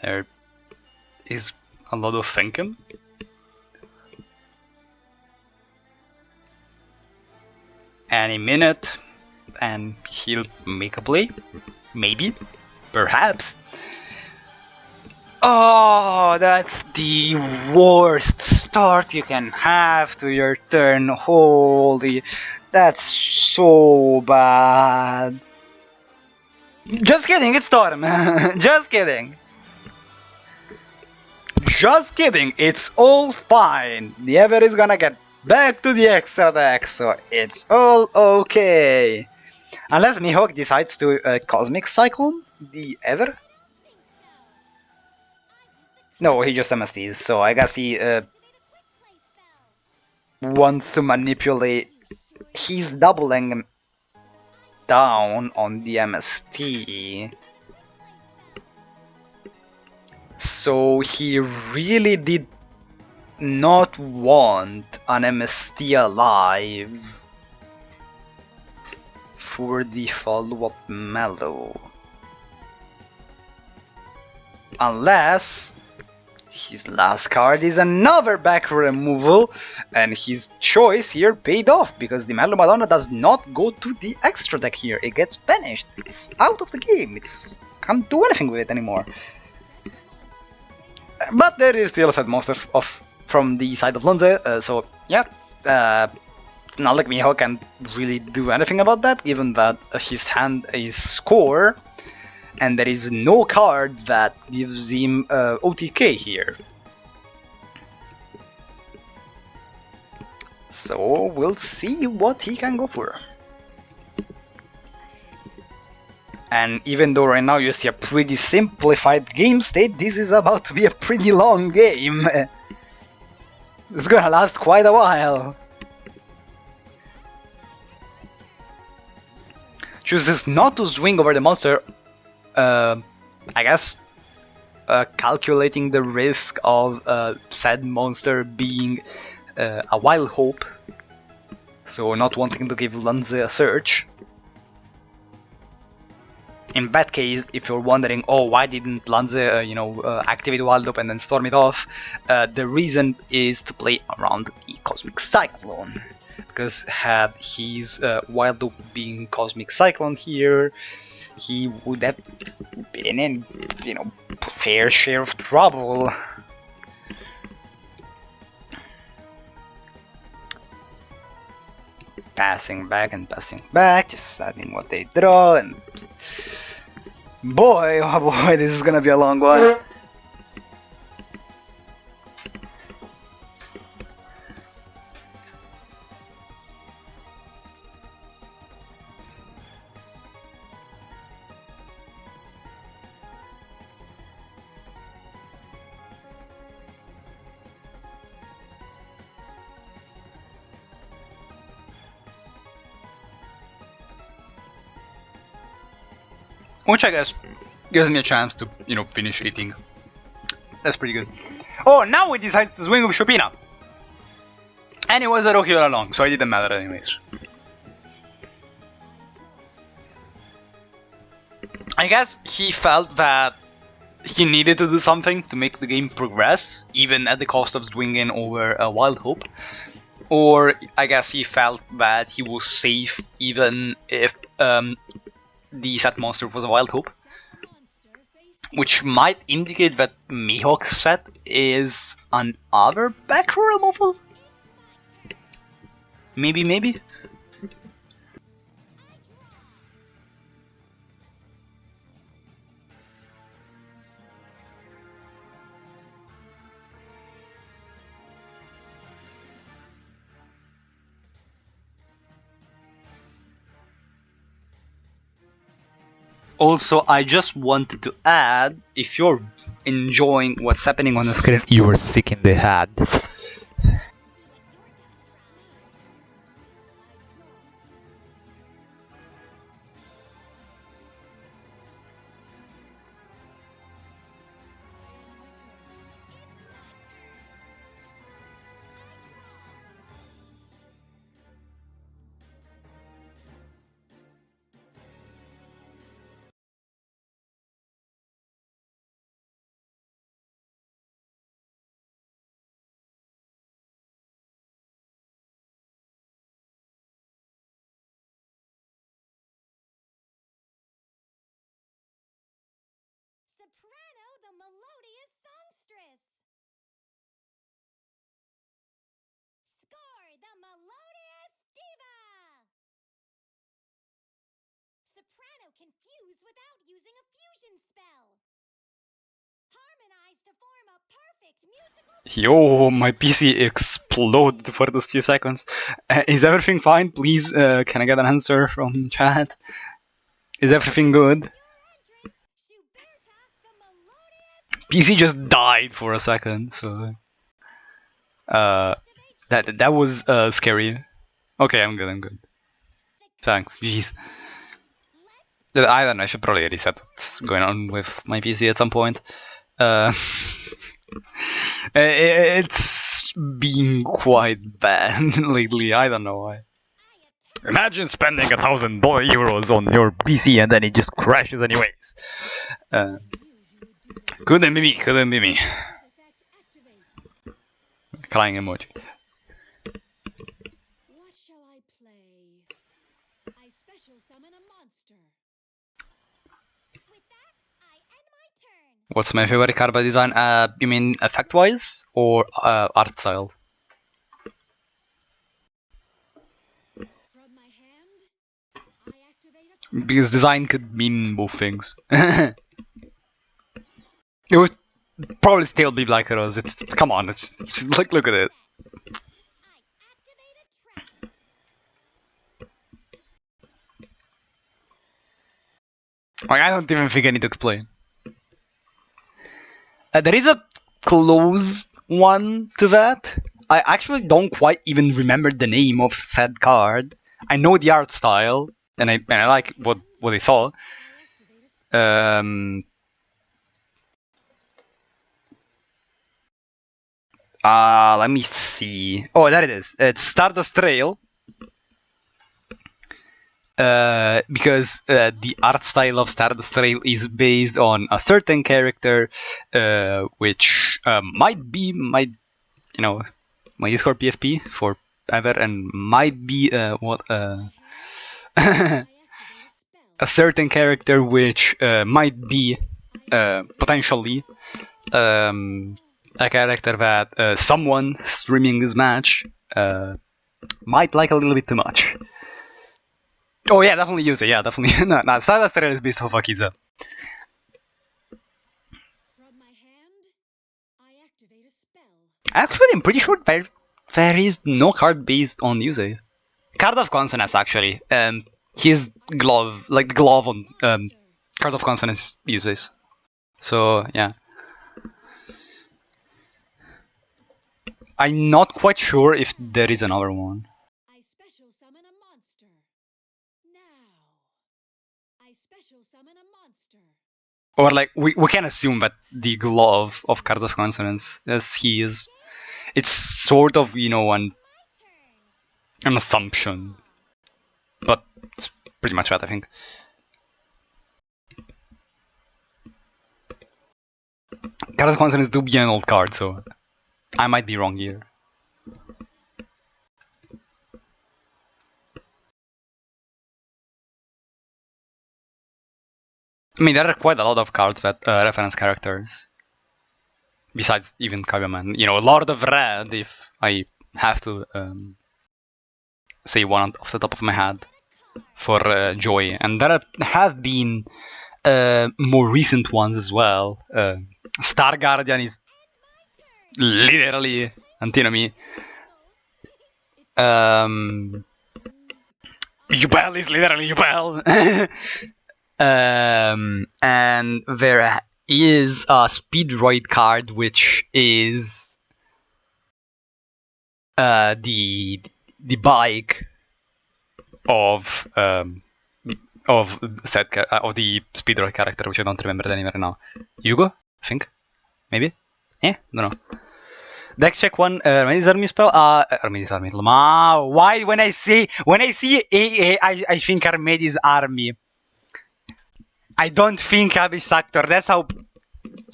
There is a lot of thinking. Any minute, and he'll make a play. Maybe. Perhaps. Oh, that's the worst start you can have to your turn. Holy, that's so bad. Just kidding, it's Storm. Just kidding. Just kidding, it's all fine. The Ever is gonna get back to the extra deck, so it's all okay. Unless Mihawk decides to Cosmic Cyclone the Ever. No, he just MSTs, so I guess he wants to manipulate. He's doubling down on the MST. So he really did not want an MST alive for the follow-up Mellow. Unless his last card is another back removal, and his choice here paid off, because the Mellow Madonna does not go to the extra deck here. It gets banished. It's out of the game. It's can't do anything with it anymore. But there is still a set monster from the side of Lunze, so yeah. It's not like Mihawk can really do anything about that, given that his hand is score, and there is no card that gives him OTK here. So we'll see what he can go for. And even though right now you see a pretty simplified game state, this is about to be a pretty long game. It's gonna last quite a while. Chooses not to swing over the monster, I guess calculating the risk of said monster being a Wild Hope, so not wanting to give Lunze a search. In that case, if you're wondering, oh, why didn't Lunze, activate Wild Hope and then storm it off, the reason is to play around the Cosmic Cyclone. Because had his Wild Hope being Cosmic Cyclone here, he would have been in, fair share of trouble. Passing back and passing back, just adding what they draw, and boy, oh boy, this is gonna be a long one. Which I guess gives me a chance to, finish eating. That's pretty good. Oh, now he decides to swing with Chopina! And it was a Rocky all along, so it didn't matter anyways. I guess he felt that he needed to do something to make the game progress, even at the cost of swinging over a Wild Hope. Or I guess he felt that he was safe even if the set monster was a Wild Hope, which might indicate that Mihawk's set is another back row removal? Maybe? Also, I just wanted to add, if you're enjoying what's happening on the screen, you're sick in the head. Soprano, the melodious songstress. Score, the melodious diva. Soprano can fuse without using a fusion spell. Harmonize to form a perfect musical... Yo, my PC exploded for those 2 seconds. Is everything fine? Please, can I get an answer from chat? Is everything good? PC just died for a second, so... that was scary. Okay, I'm good. Thanks, jeez. I don't know, I should probably reset what's going on with my PC at some point. It's been quite bad lately, I don't know why. Imagine spending €1,000 on your PC and then it just crashes anyways. Couldn't be me. Crying emoji. What shall I play? I special summon a monster. With that, I end my turn. What's my favorite card by design? You mean effect-wise or art style? From my hand, I activate a... Because design could mean both things. It would probably still be Black Rose. It's come on, it's look at it. Like, I don't even think I need to explain. There is a close one to that. I actually don't quite even remember the name of said card. I know the art style, and I like what I saw. Let me see. Oh, there it is. It's Stardust Trail. Because the art style of Stardust Trail is based on a certain character, which might be my Discord PFP forever, and might be a certain character which might be potentially a character that someone streaming this match might like a little bit too much. Oh yeah, definitely use it. Yeah, definitely. no, Stardust Trail is based off Akiza. From my hand, I activate a spell. Actually, I'm pretty sure there is no card based on Yusei. Card of Consonance, actually. His glove, like the glove on Card of Consonance uses. So, yeah. I'm not quite sure if there is another one. I special summon a monster. Now, I special summon a monster. Or, like, we can assume that the glove of Card of Consonance, as he is, it's sort of, an assumption. But it's pretty much that, I think. Card of Consonance do be an old card, so I might be wrong here. I mean, there are quite a lot of cards that reference characters. Besides even Kagaman. Lord of Red, if I have to say one off the top of my head for Joy. And there have been more recent ones as well. Star Guardian is literally antinomy. Yubel is literally Yubel. And there is a Speedroid card, which is the bike of the Speedroid character, which I don't remember the name right now. Yugo, I think, maybe. Don't know. Deck check one. Armeni's army spell. Armeni's army. Why when I see AA, I think Armeni's army. I don't think Abyss Actor. That's how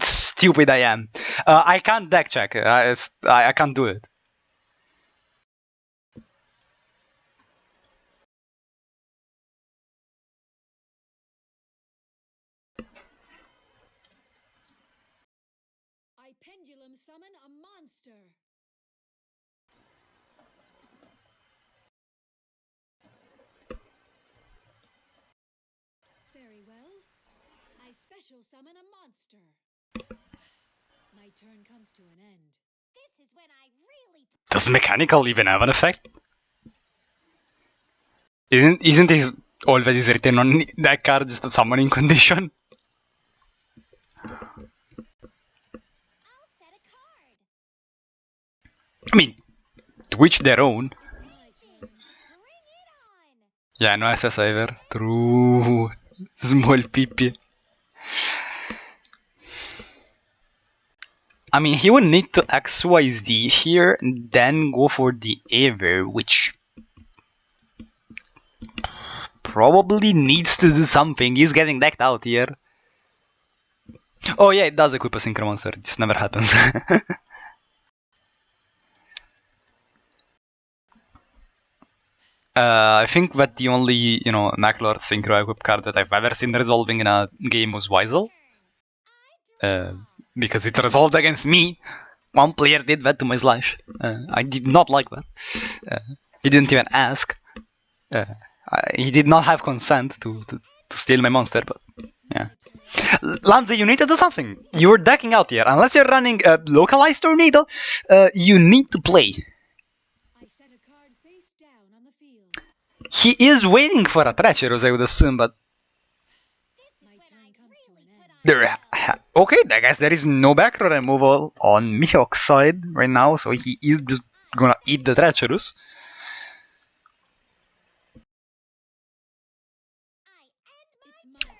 stupid I am. I can't deck check. I can't do it. pendulum summon a monster. Very well. I special summon a monster. My turn comes to an end. This is when I really... Does mechanical even have an effect? Isn't his already written on that card just a summoning condition? I'll set a card. I mean, to each their own. It's my turn. Bring it on. Yeah, no SS saver. True. Small PP. I mean, he would need to XYZ here, and then go for the Aver, which probably needs to do something. He's getting decked out here. Oh yeah, it does equip a Synchro Monster, it just never happens. I think that the only, Maclor Synchro equip card that I've ever seen resolving in a game was Weisel. Because it resolved against me. One player did that to my Slash. I did not like that. He didn't even ask. He did not have consent to steal my monster, but yeah. Lanza, you need to do something. You're decking out here. Unless you're running a localized tornado, you need to play. I set a card face down on the field. He is waiting for a Treacherous, I would assume, but... My turn comes to an end. There, okay, I guess there is no backrow removal on Mihawk's side right now, so he is just gonna eat the Treacherous.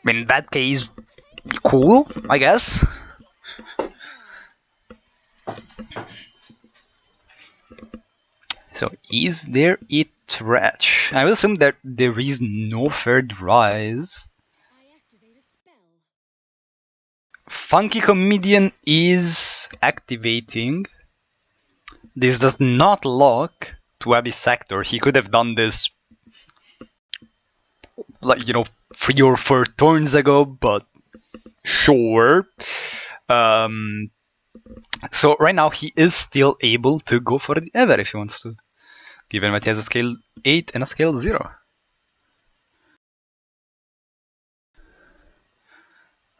In that case, cool, I guess. So, is there a Tretch? I will assume that there is no third rise. I activate a spell. Funky Comedian is activating. This does not lock to Abyss Sector. He could have done this, like, 3 or 4 turns ago, but sure. So right now he is still able to go for the Ever if he wants to, given that he has a scale 8 and a scale 0.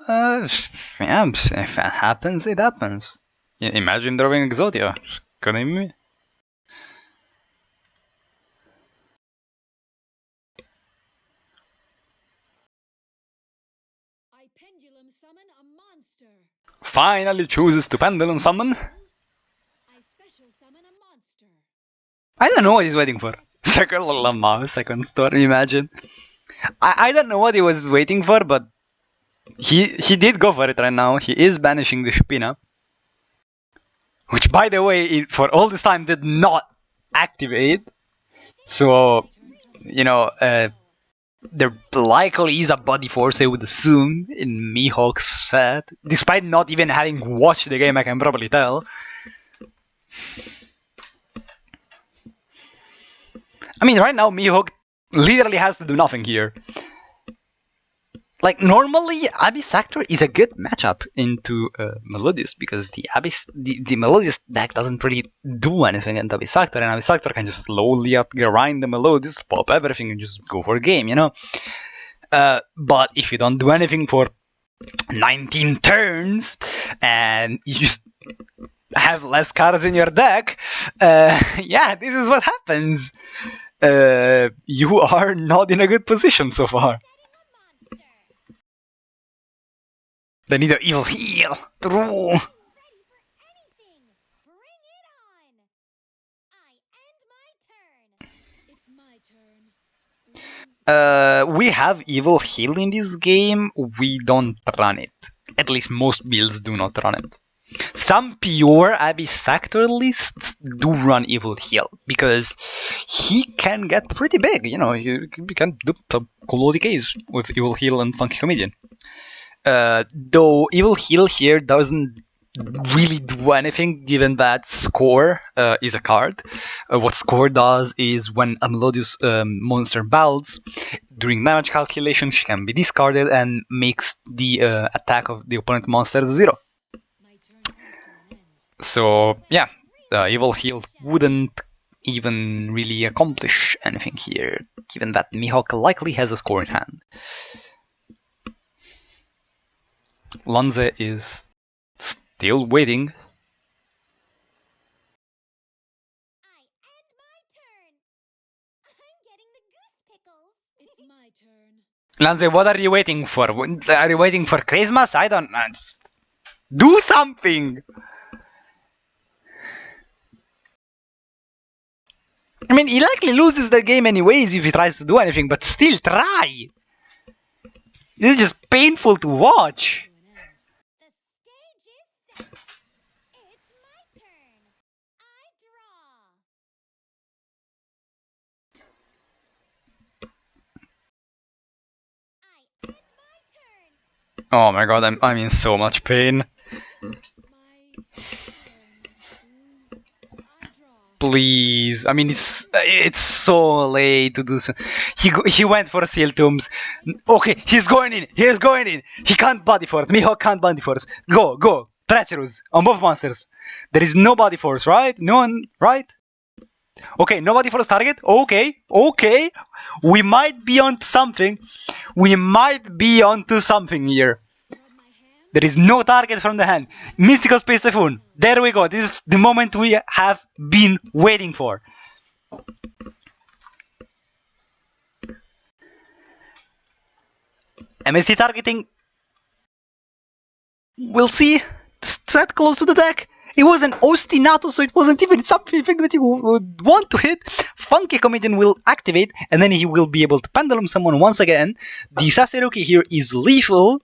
Yeah, if that happens, it happens. Imagine drawing Exodia. Couldn't be me. I pendulum summon a monster. Finally chooses to Pendulum Summon. I special summon a monster. I don't know what he's waiting for. Second little mouse, second storm, imagine. I don't know what he was waiting for, but he did go for it right now. He is banishing the Spina. Which, by the way, for all this time did not activate. So, there likely is a body force, I would assume, in Mihawk's set. Despite not even having watched the game, I can probably tell. I mean, right now, Mihawk literally has to do nothing here. Like, normally, Abyss Sector is a good matchup into Melodious, because the Melodious deck doesn't really do anything into Abyss Sector, and Abyss Sector can just slowly outgrind the Melodious, pop everything, and just go for a game, But if you don't do anything for 19 turns, and you just have less cards in your deck, yeah, this is what happens. You are not in a good position so far. They need an evil heal. True. Ready for anything. Bring it on. I end my turn. It's my turn. We have evil heal in this game. We don't run it. At least most builds do not run it. Some pure Abyss Sector lists do run evil heal because he can get pretty big. You can do some cool ODKs with evil heal and Funky Comedian. Though Evil Heal here doesn't really do anything, given that Score is a card. What Score does is when a Melodious monster battles, during damage calculation she can be discarded and makes the attack of the opponent monster 0. My turn comes So yeah, Evil Heal wouldn't even really accomplish anything here, given that Mihawk likely has a score in hand. Lanze is still waiting. I end my turn. I'm getting the goose pickles. It's my turn. Lanze, what are you waiting for? Are you waiting for Christmas? I don't know. Do something! I mean, he likely loses the game anyways if he tries to do anything, but still try! This is just painful to watch. The stage is set. It's my turn. I draw. I end my turn. Oh my god, I'm in so much pain. Please, I mean it's so late to do so. He went for Seal Tombs. Okay, he's going in. He's going in. He can't body force. Mihawk can't body force. Go. Treacherous on both monsters. There is no body force, right? No one, right? Okay, no body force target. Okay. We might be onto something. Here. There is no target from the hand. Mystical Space Typhoon. There we go. This is the moment we have been waiting for. MSC targeting. We'll see. Set close to the deck. It was an ostinato, so it wasn't even something that you would want to hit. Funky Comedian will activate, and then he will be able to pendulum someone once again. The Saseruki here is lethal.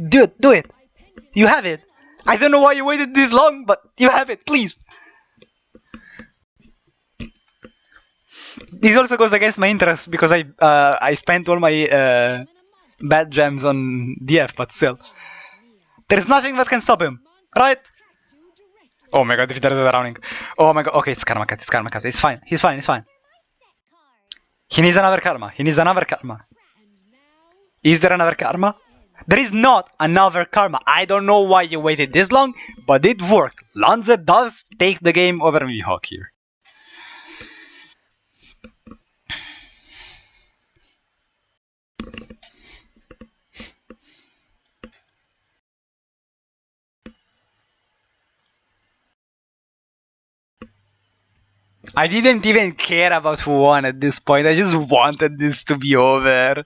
Do it. You have it. I don't know why you waited this long, but you have it, please. This also goes against my interest because I spent all my bad gems on DF, but still. There's nothing that can stop him, right? Oh my god, if there is a drowning. Oh my god, okay, it's Karma Cat, It's fine, he's fine. He needs another Karma. Is there another Karma? There is not another Karma. I don't know why you waited this long, but it worked. Lanze does take the game over Mihawk here. I didn't even care about who won at this point. I just wanted this to be over.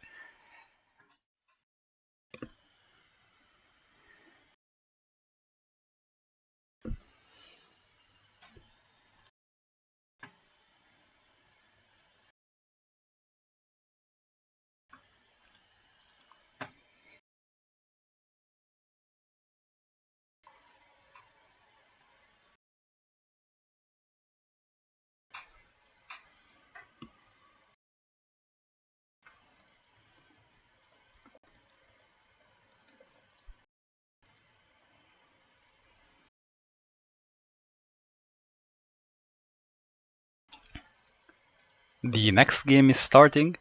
The next game is starting.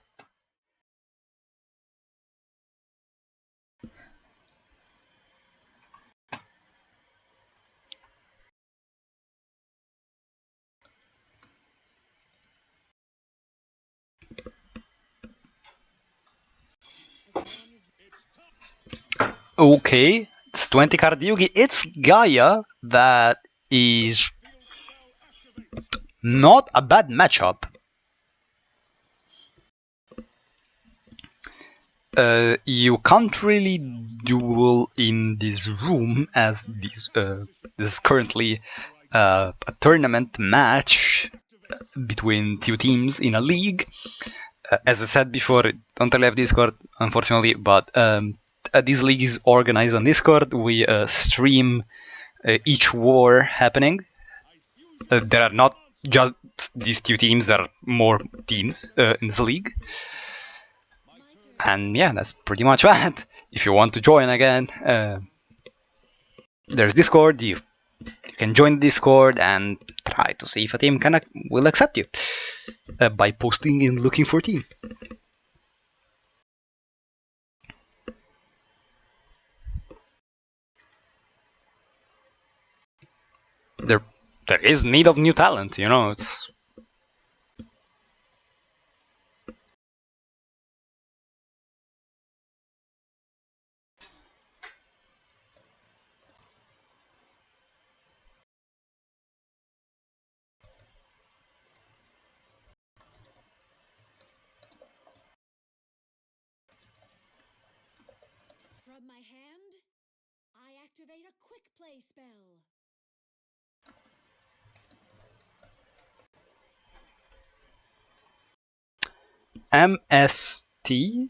Okay, it's 20 card Yugi. It's Gaia that is not a bad matchup. You can't really duel in this room as this is currently a tournament match between two teams in a league. As I said before, don't really have Discord, unfortunately, but this league is organized on Discord. We stream each war happening. There are not just these two teams, there are more teams in this league. And yeah, that's pretty much that. If you want to join again, there's Discord. You can join Discord and try to see if a team will accept you by posting and looking for a team. there is need of new talent, you know, it's... From my hand, I activate a quick play spell. MST?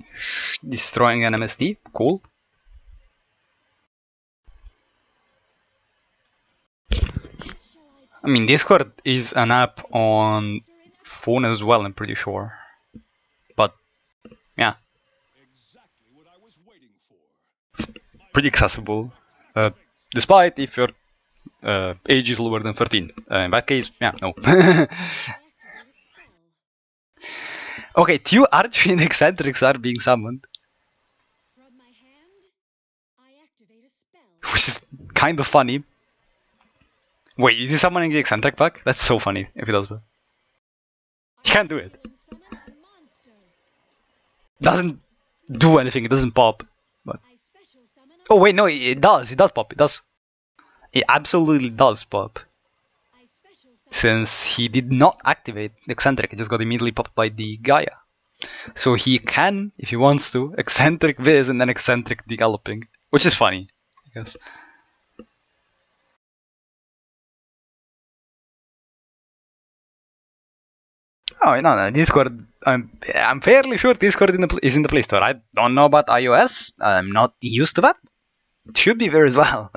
Destroying an MST? Cool. I mean, Discord is an app on phone as well, I'm pretty sure. But, yeah. It's pretty accessible. Despite if your age is lower than 13. In that case, yeah, no. Okay, two Archfiend Eccentrics are being summoned. From my hand, I activate a spell. Which is kind of funny. Wait, is he summoning the Eccentric back? That's so funny if he does that. He can't do it. Summon a monster. Doesn't do anything, it doesn't pop. But I special summon a oh wait, no, it does pop, it does. It absolutely does pop. I special summon Since he did not activate the Eccentric, it just got immediately popped by the Gaia. So he can, if he wants to, Eccentric this and then Eccentric the Galloping. Which is funny, I guess. Oh no, Discord. I'm fairly sure Discord is in the Play Store. I don't know about iOS. I'm not used to that. It should be there as well.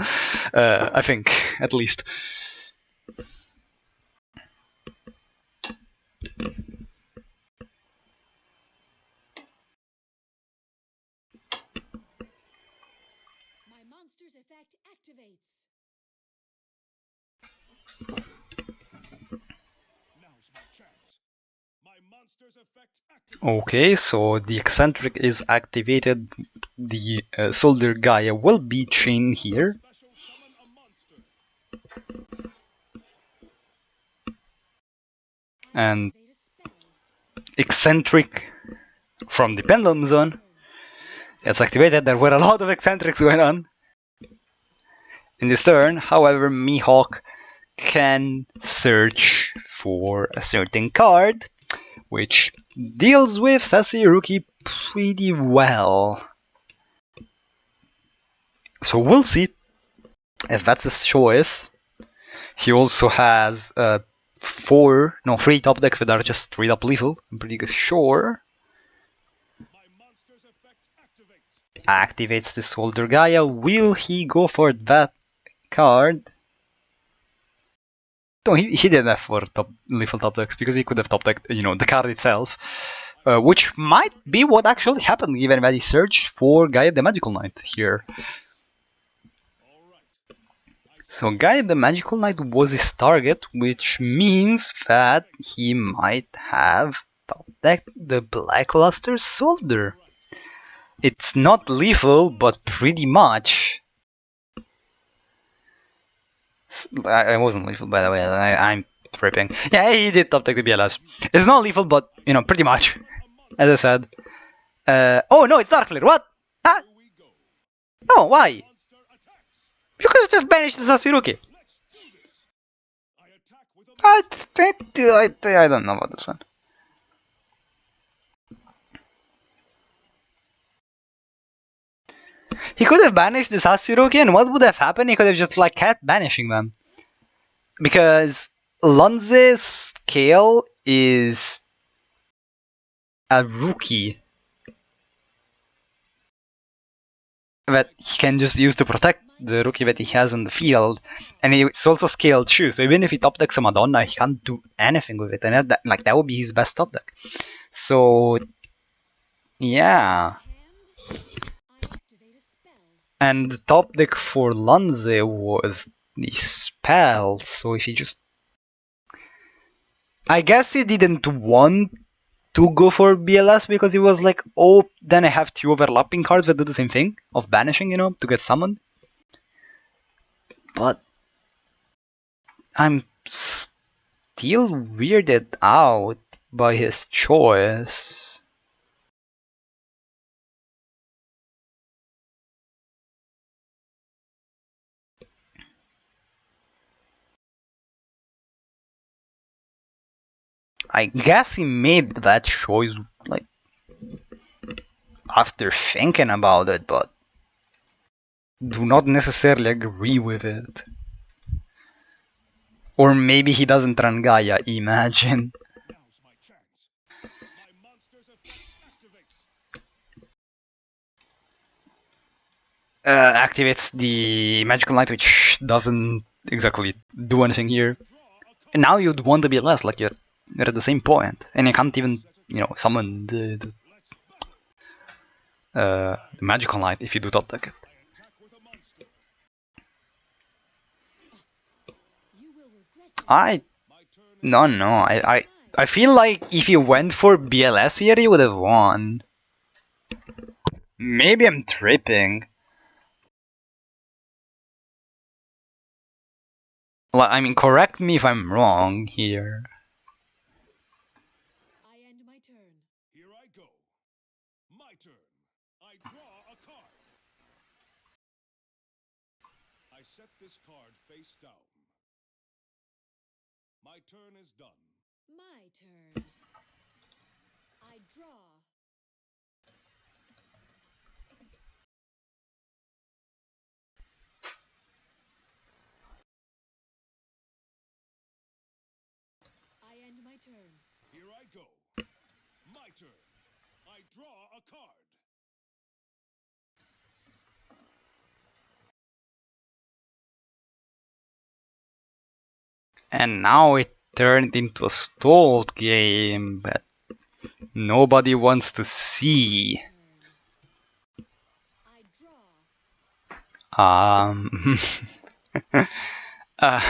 I think, at least. my monster's effect activates. Now's my chance. My monster's effect activates. Okay, so the Eccentric is activated. The Soldier Gaia will be chained here. Special summon a monster. And Activate a spell. Eccentric from the Pendulum Zone gets activated. There were a lot of Eccentrics going on in this turn. However, Mihawk can search for a certain card, which deals with Sasiruki pretty well. So we'll see if that's his choice. He also has 3 top decks that are just straight up lethal. I'm pretty sure. My monster's effect activates. Activates the Soldier Gaia. Will he go for that card? No, he didn't have for lethal top decks because he could have top decked, you know, the card itself, which might be what actually happened given that he searched for Gaia the Magical Knight here. All right. So Gaia the Magical Knight was his target, which means that he might have top decked the Blackluster Soldier. It's not lethal, but pretty much. I wasn't lethal, by the way. I'm tripping. Yeah, he did top deck the BLS. It's not lethal, but you know, pretty much. As I said. Oh no, it's Dark Flare. What? Ah? Here we go. No, why? Monster attacks. You could have just banished the Sasiruki. Let's do this. I attack with a I don't know about this one. He could have banished the Sasiruki, and what would have happened? He could have just like kept banishing them. Because Lonze's scale is a rookie that he can just use to protect the rookie that he has on the field, and it's also scaled too. So even if he top decks a Madonna, he can't do anything with it, and that would be his best top deck. So yeah. Hand, I activate a spell. And the top deck for Lanze was the spell, so if he just... I guess he didn't want to go for BLS because he was like, oh, then I have 2 overlapping cards that do the same thing, of banishing, you know, to get summoned. But I'm still weirded out by his choice. I guess he made that choice like after thinking about it, but do not necessarily agree with it. Or maybe he doesn't run Gaia, imagine. Now's my chance. My monster's effect activates. Activates the magical light, which doesn't exactly do anything here. And now you'd want to be less, like you're at the same point, and you can't even, summon the magical light if you do top deck it. I attack with a monster. You will regret this. My turn is No, I feel like if he went for BLS here, he would have won. Maybe I'm tripping. Like, I mean, correct me if I'm wrong here. I end my turn. Here I go. My turn. I draw a card. I set this card face down. My turn is done. My turn. I draw. I end my turn. Here I go. My turn. I draw a card. And now it turned into a stalled game, but nobody wants to see. Turn. I draw.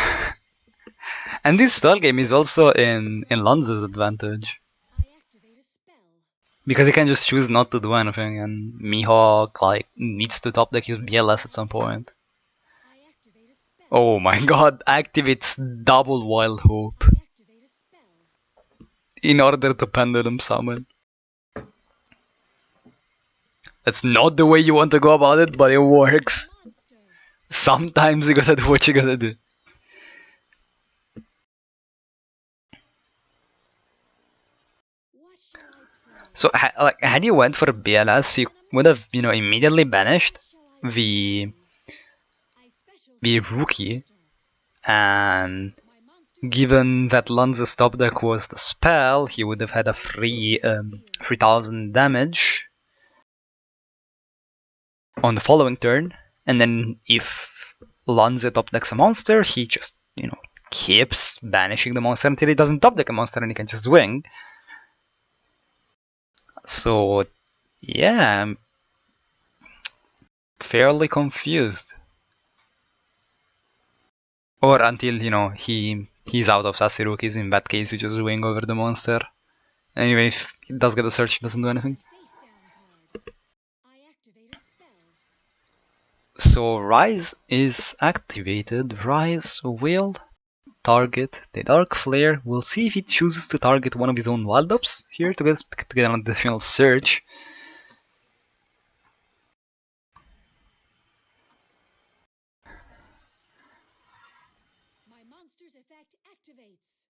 And this stall game is also in Lanza's advantage. I activate a spell. Because he can just choose not to do anything, and Mihawk, like, needs to top deck his BLS at some point. I activate a spell. Oh my god, activates double Wild Hope I activate a spell. in order to Pendulum Summon. That's not the way you want to go about it, but it works. Monster. Sometimes you gotta do what you gotta do. What shall I play? So, had you went for BLS, you would have, immediately banished What shall I the play? I special the summon a rookie, monster. and My monster's given that Lanza's top deck was the spell, he would have had a free 3000 damage on the following turn, and then if Lanza top decks a monster, he just, keeps banishing the monster until he doesn't top deck a monster and he can just swing. So, yeah, I'm fairly confused. Or until, he's out of sassy rookies, in that case you just wing over the monster. Anyway, if he does get a search, he doesn't do anything. face down card. I activate a spell. So Rise is activated. Rise will target the Dark Flare. We'll see if he chooses to target one of his own wild ups here to get an additional search. My monster's effect activates.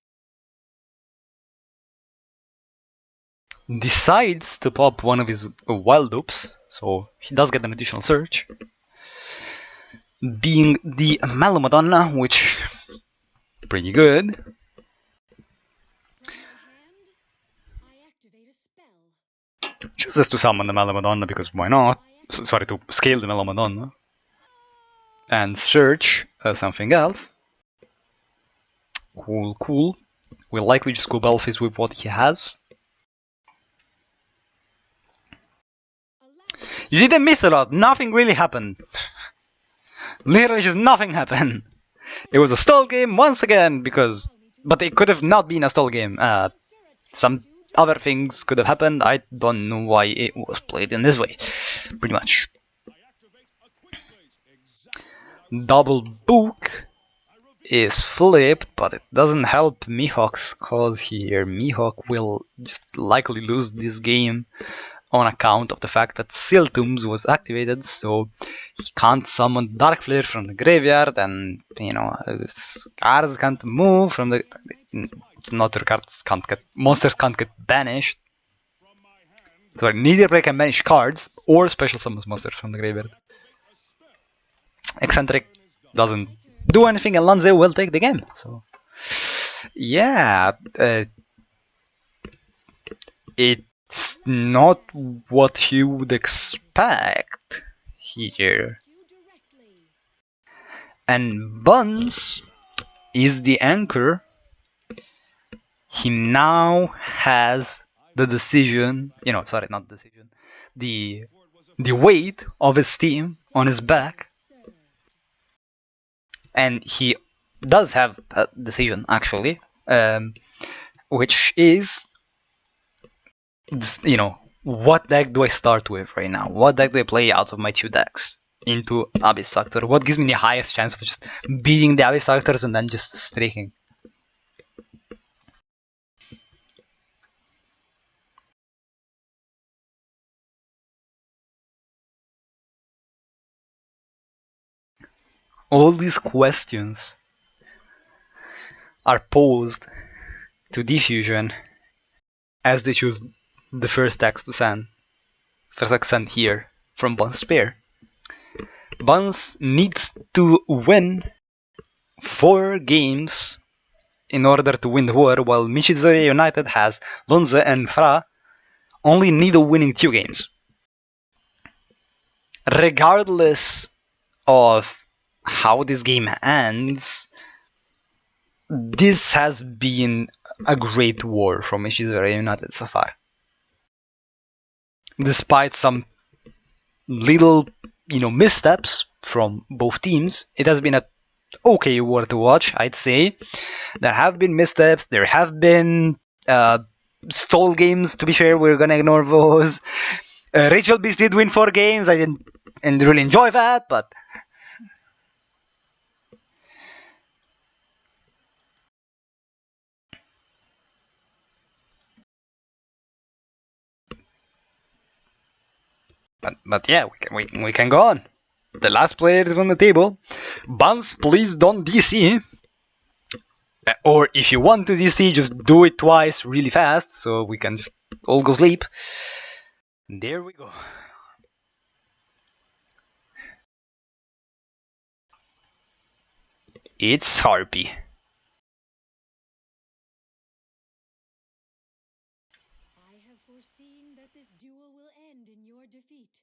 Decides to pop one of his wild ups, so he does get an additional search. Being the Malamadonna, which pretty good. From my hand, I activate a spell. Chooses to summon the Malamadonna because why not? Sorry, to scale the Malamadonna. And search something else. Cool. We'll likely just go Belfast with what he has. Allow me. You didn't miss a lot. Nothing really happened. Literally just nothing happened. It was a stall game once again because... But it could have not been a stall game. Some other things could have happened. I don't know why it was played in this way. Pretty much. I activate a quick place. Exactly what I was. Double Book is flipped, but it doesn't help Mihawk's cause here. Mihawk will just likely lose this game on account of the fact that Siltombs was activated, so he can't summon Dark Flare from the graveyard, and cards can't move from the. Not your cards can't get. Monsters can't get banished. So neither player can banish cards or special summons monsters from the graveyard. Eccentric doesn't do anything, and Lanze will take the game. So, yeah, it's not what you would expect here. And Buns is the anchor. He now has the decision, not decision, the weight of his team on his back. And he does have a decision, actually, which is, what deck do I start with right now? What deck do I play out of my two decks into Abyss Actor? What gives me the highest chance of just beating the Abyss Actors and then just streaking? All these questions are posed to Diffusion as they choose the first decks to send. First deck sent here from Buns' pair. Buns needs to win 4 games in order to win the war, while Michizure United has Lonze and Fra only need of winning 2 games. Regardless of how this game ends, this has been a great war from Michizure United so far. Despite some little, missteps from both teams, it has been a okay war to watch, I'd say. There have been missteps, there have been stall games, to be fair, we're gonna ignore those. Rachel Beast did win 4 games, I didn't really enjoy that, but yeah, we can go on. The last player is on the table. Buns, please don't DC. Or if you want to DC, just do it twice really fast so we can just all go sleep. There we go. It's Harpy. I have foreseen that this duel will end in your defeat,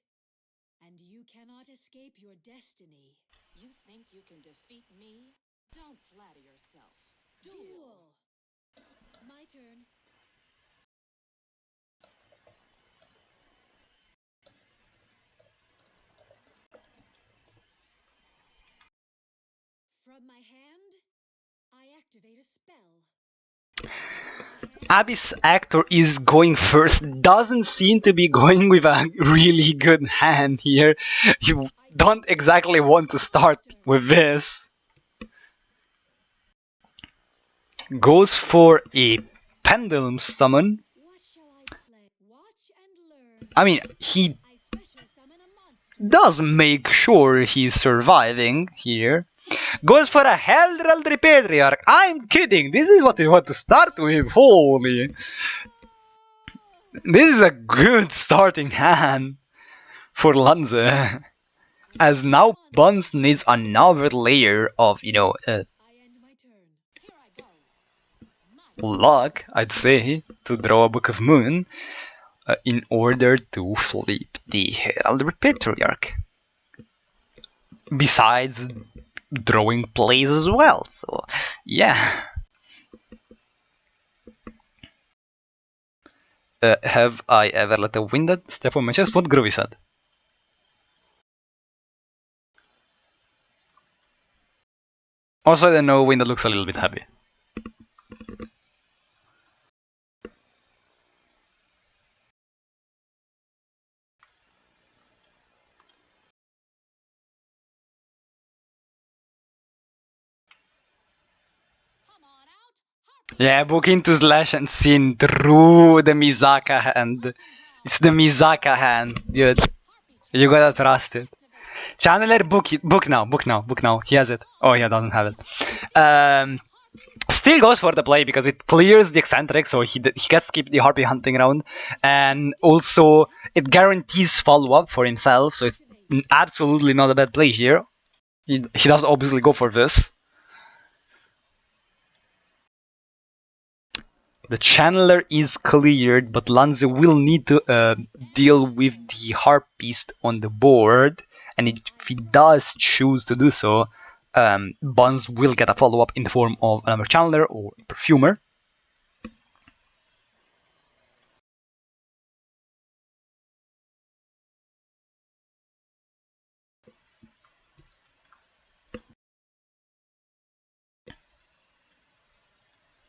and you cannot escape your destiny. You think you can defeat me? Don't flatter yourself. Duel! My turn. From my hand, I activate a spell. Abyss Actor is going first. Doesn't seem to be going with a really good hand here. You don't exactly want to start with this. Goes for a Pendulum Summon. What shall I play? Watch and learn. I mean, he I special summon a monster. does make sure he's surviving here. Goes for a Heraldry Patriarch. I'm kidding. This is what you want to start with. Holy. This is a good starting hand for Lanze. As now Buns needs another layer of, I end my turn. Here I go. luck, I'd say, to draw a Book of Moon in order to flip the Heraldry Patriarch. Besides drawing plays as well, so yeah. Have I ever let a Winded step on my chest? What Groovy said. Also, I don't know, Winded looks a little bit heavy. Yeah, book into slash and sin through the Mizaka hand. It's the Mizaka hand, dude. You gotta trust it. Channeler, book it. Book now, book now, book now. He has it. Oh, he doesn't have it. Still goes for the play because it clears the eccentric, so he gets to keep the harpy hunting round, and also it guarantees follow-up for himself, so it's absolutely not a bad play here. He does obviously go for this. The channeler is cleared, but Lanze will need to deal with the harpist on the board, and if he does choose to do so, Buns will get a follow-up in the form of another channeler or perfumer.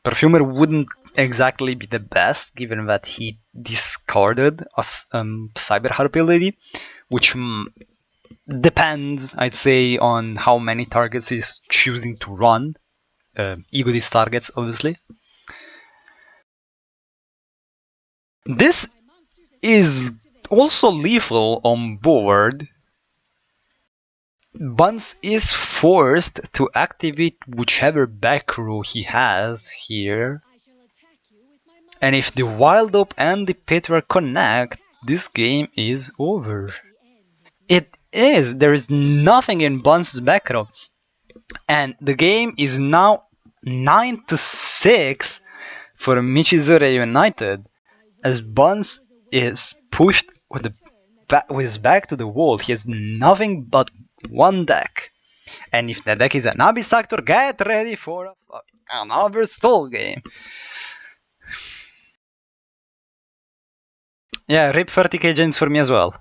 Perfumer wouldn't exactly be the best, given that he discarded a Cyber Harp ability, which depends, I'd say, on how many targets he's choosing to run. Egoist targets, obviously. This is also lethal on board. Buns is forced to activate whichever back row he has here. And if the Wild Up and the Petra connect, this game is over. It is! There is nothing in Buns' back row. And the game is now 9-6 for Michizure United, as Buns is pushed with his back to the wall. He has nothing but one deck. And if the deck is an Abyss Actor, get ready for another stall game. Yeah, rip 30k gems for me as well.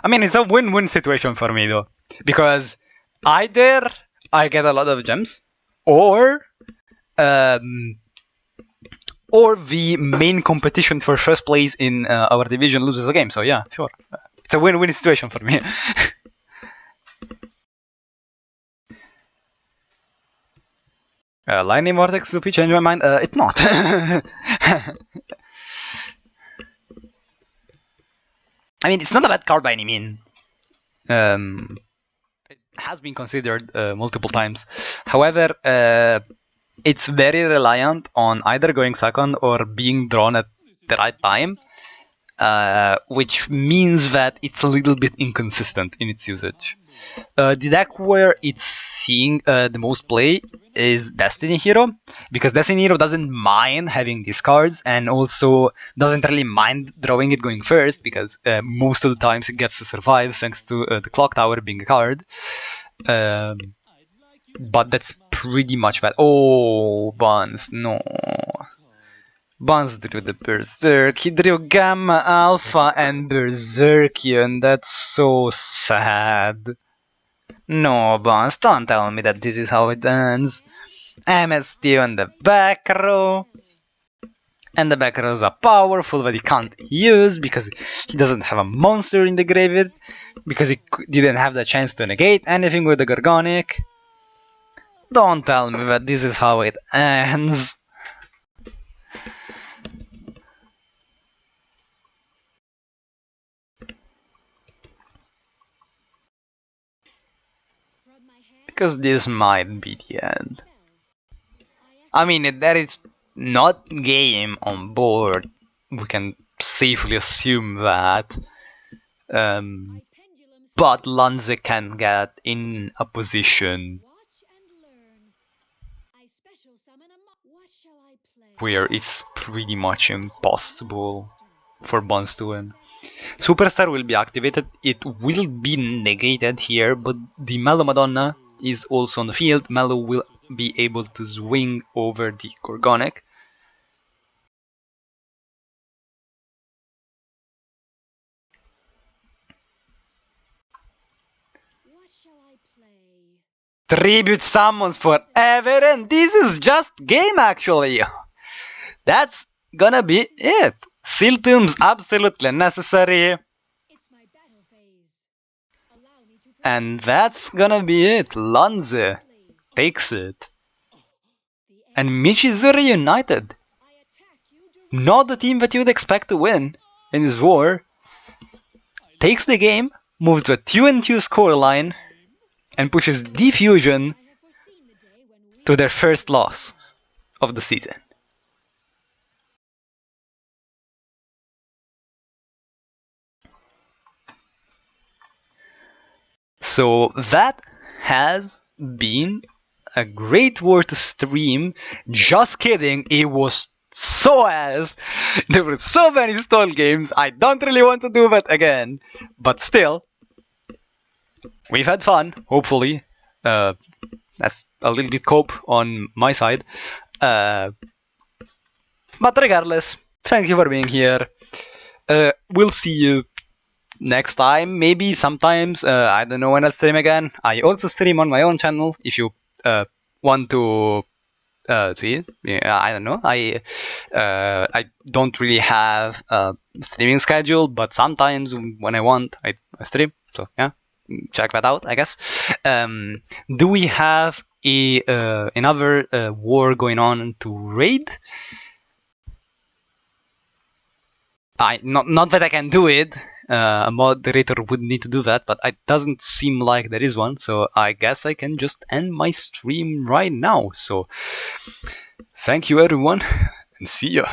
I mean, it's a win-win situation for me though, because either I get a lot of gems, or the main competition for first place in our division loses a game. So yeah, sure, it's a win-win situation for me. Lightning Vortex to change my mind? It's not. I mean, it's not a bad card by any means. It has been considered multiple times. However, it's very reliant on either going second or being drawn at the right time, which means that it's a little bit inconsistent in its usage. The deck where it's seeing the most play is Destiny Hero, because Destiny Hero doesn't mind having these cards, and also doesn't really mind drawing it going first, because most of the times it gets to survive thanks to the Clock Tower being a card. But that's pretty much bad. Oh, Buns, no. Buns drew the Berserk. He drew Gamma, Alpha, and Berserkian. That's so sad. No, Buns, don't tell me that this is how it ends. MSD on the back row. And the back rows are powerful, but he can't use because he doesn't have a monster in the graveyard. Because he didn't have the chance to negate anything with the Gorgonic. Don't tell me that this is how it ends. Because this might be the end. I mean, if there is not game on board, we can safely assume that. But Lanze can get in a position where it's pretty much impossible for Buns to win. Superstar will be activated, it will be negated here, but the Mellow Madonna is also on the field. Mellow will be able to swing over the Gorgonic. Tribute summons forever, and this is just game actually. That's gonna be it. Siltum's absolutely necessary. It's my battle phase. Allow me to And that's gonna be it. Lanze takes it. And Michizure United, I attack you directly. not the team that you'd expect to win in this war, takes the game, moves to a 2-2 scoreline, and pushes Diffusion I have foreseen the day when we to their first loss of the season. So that has been a great war to stream. Just kidding, it was so ass. There were so many stall games. I don't really want to do that again. But still, we've had fun, hopefully. That's a little bit cope on my side. But regardless, thank you for being here. We'll see you next time, maybe sometimes. I don't know when I'll stream again. I also stream on my own channel if you want to see. Yeah, I don't know. I don't really have a streaming schedule, but sometimes when I want, I stream. So yeah, check that out, I guess. Do we have another war going on to raid? Not that I can do it. A moderator would need to do that, but it doesn't seem like there is one, so I guess I can just end my stream right now. So, thank you everyone, and see ya.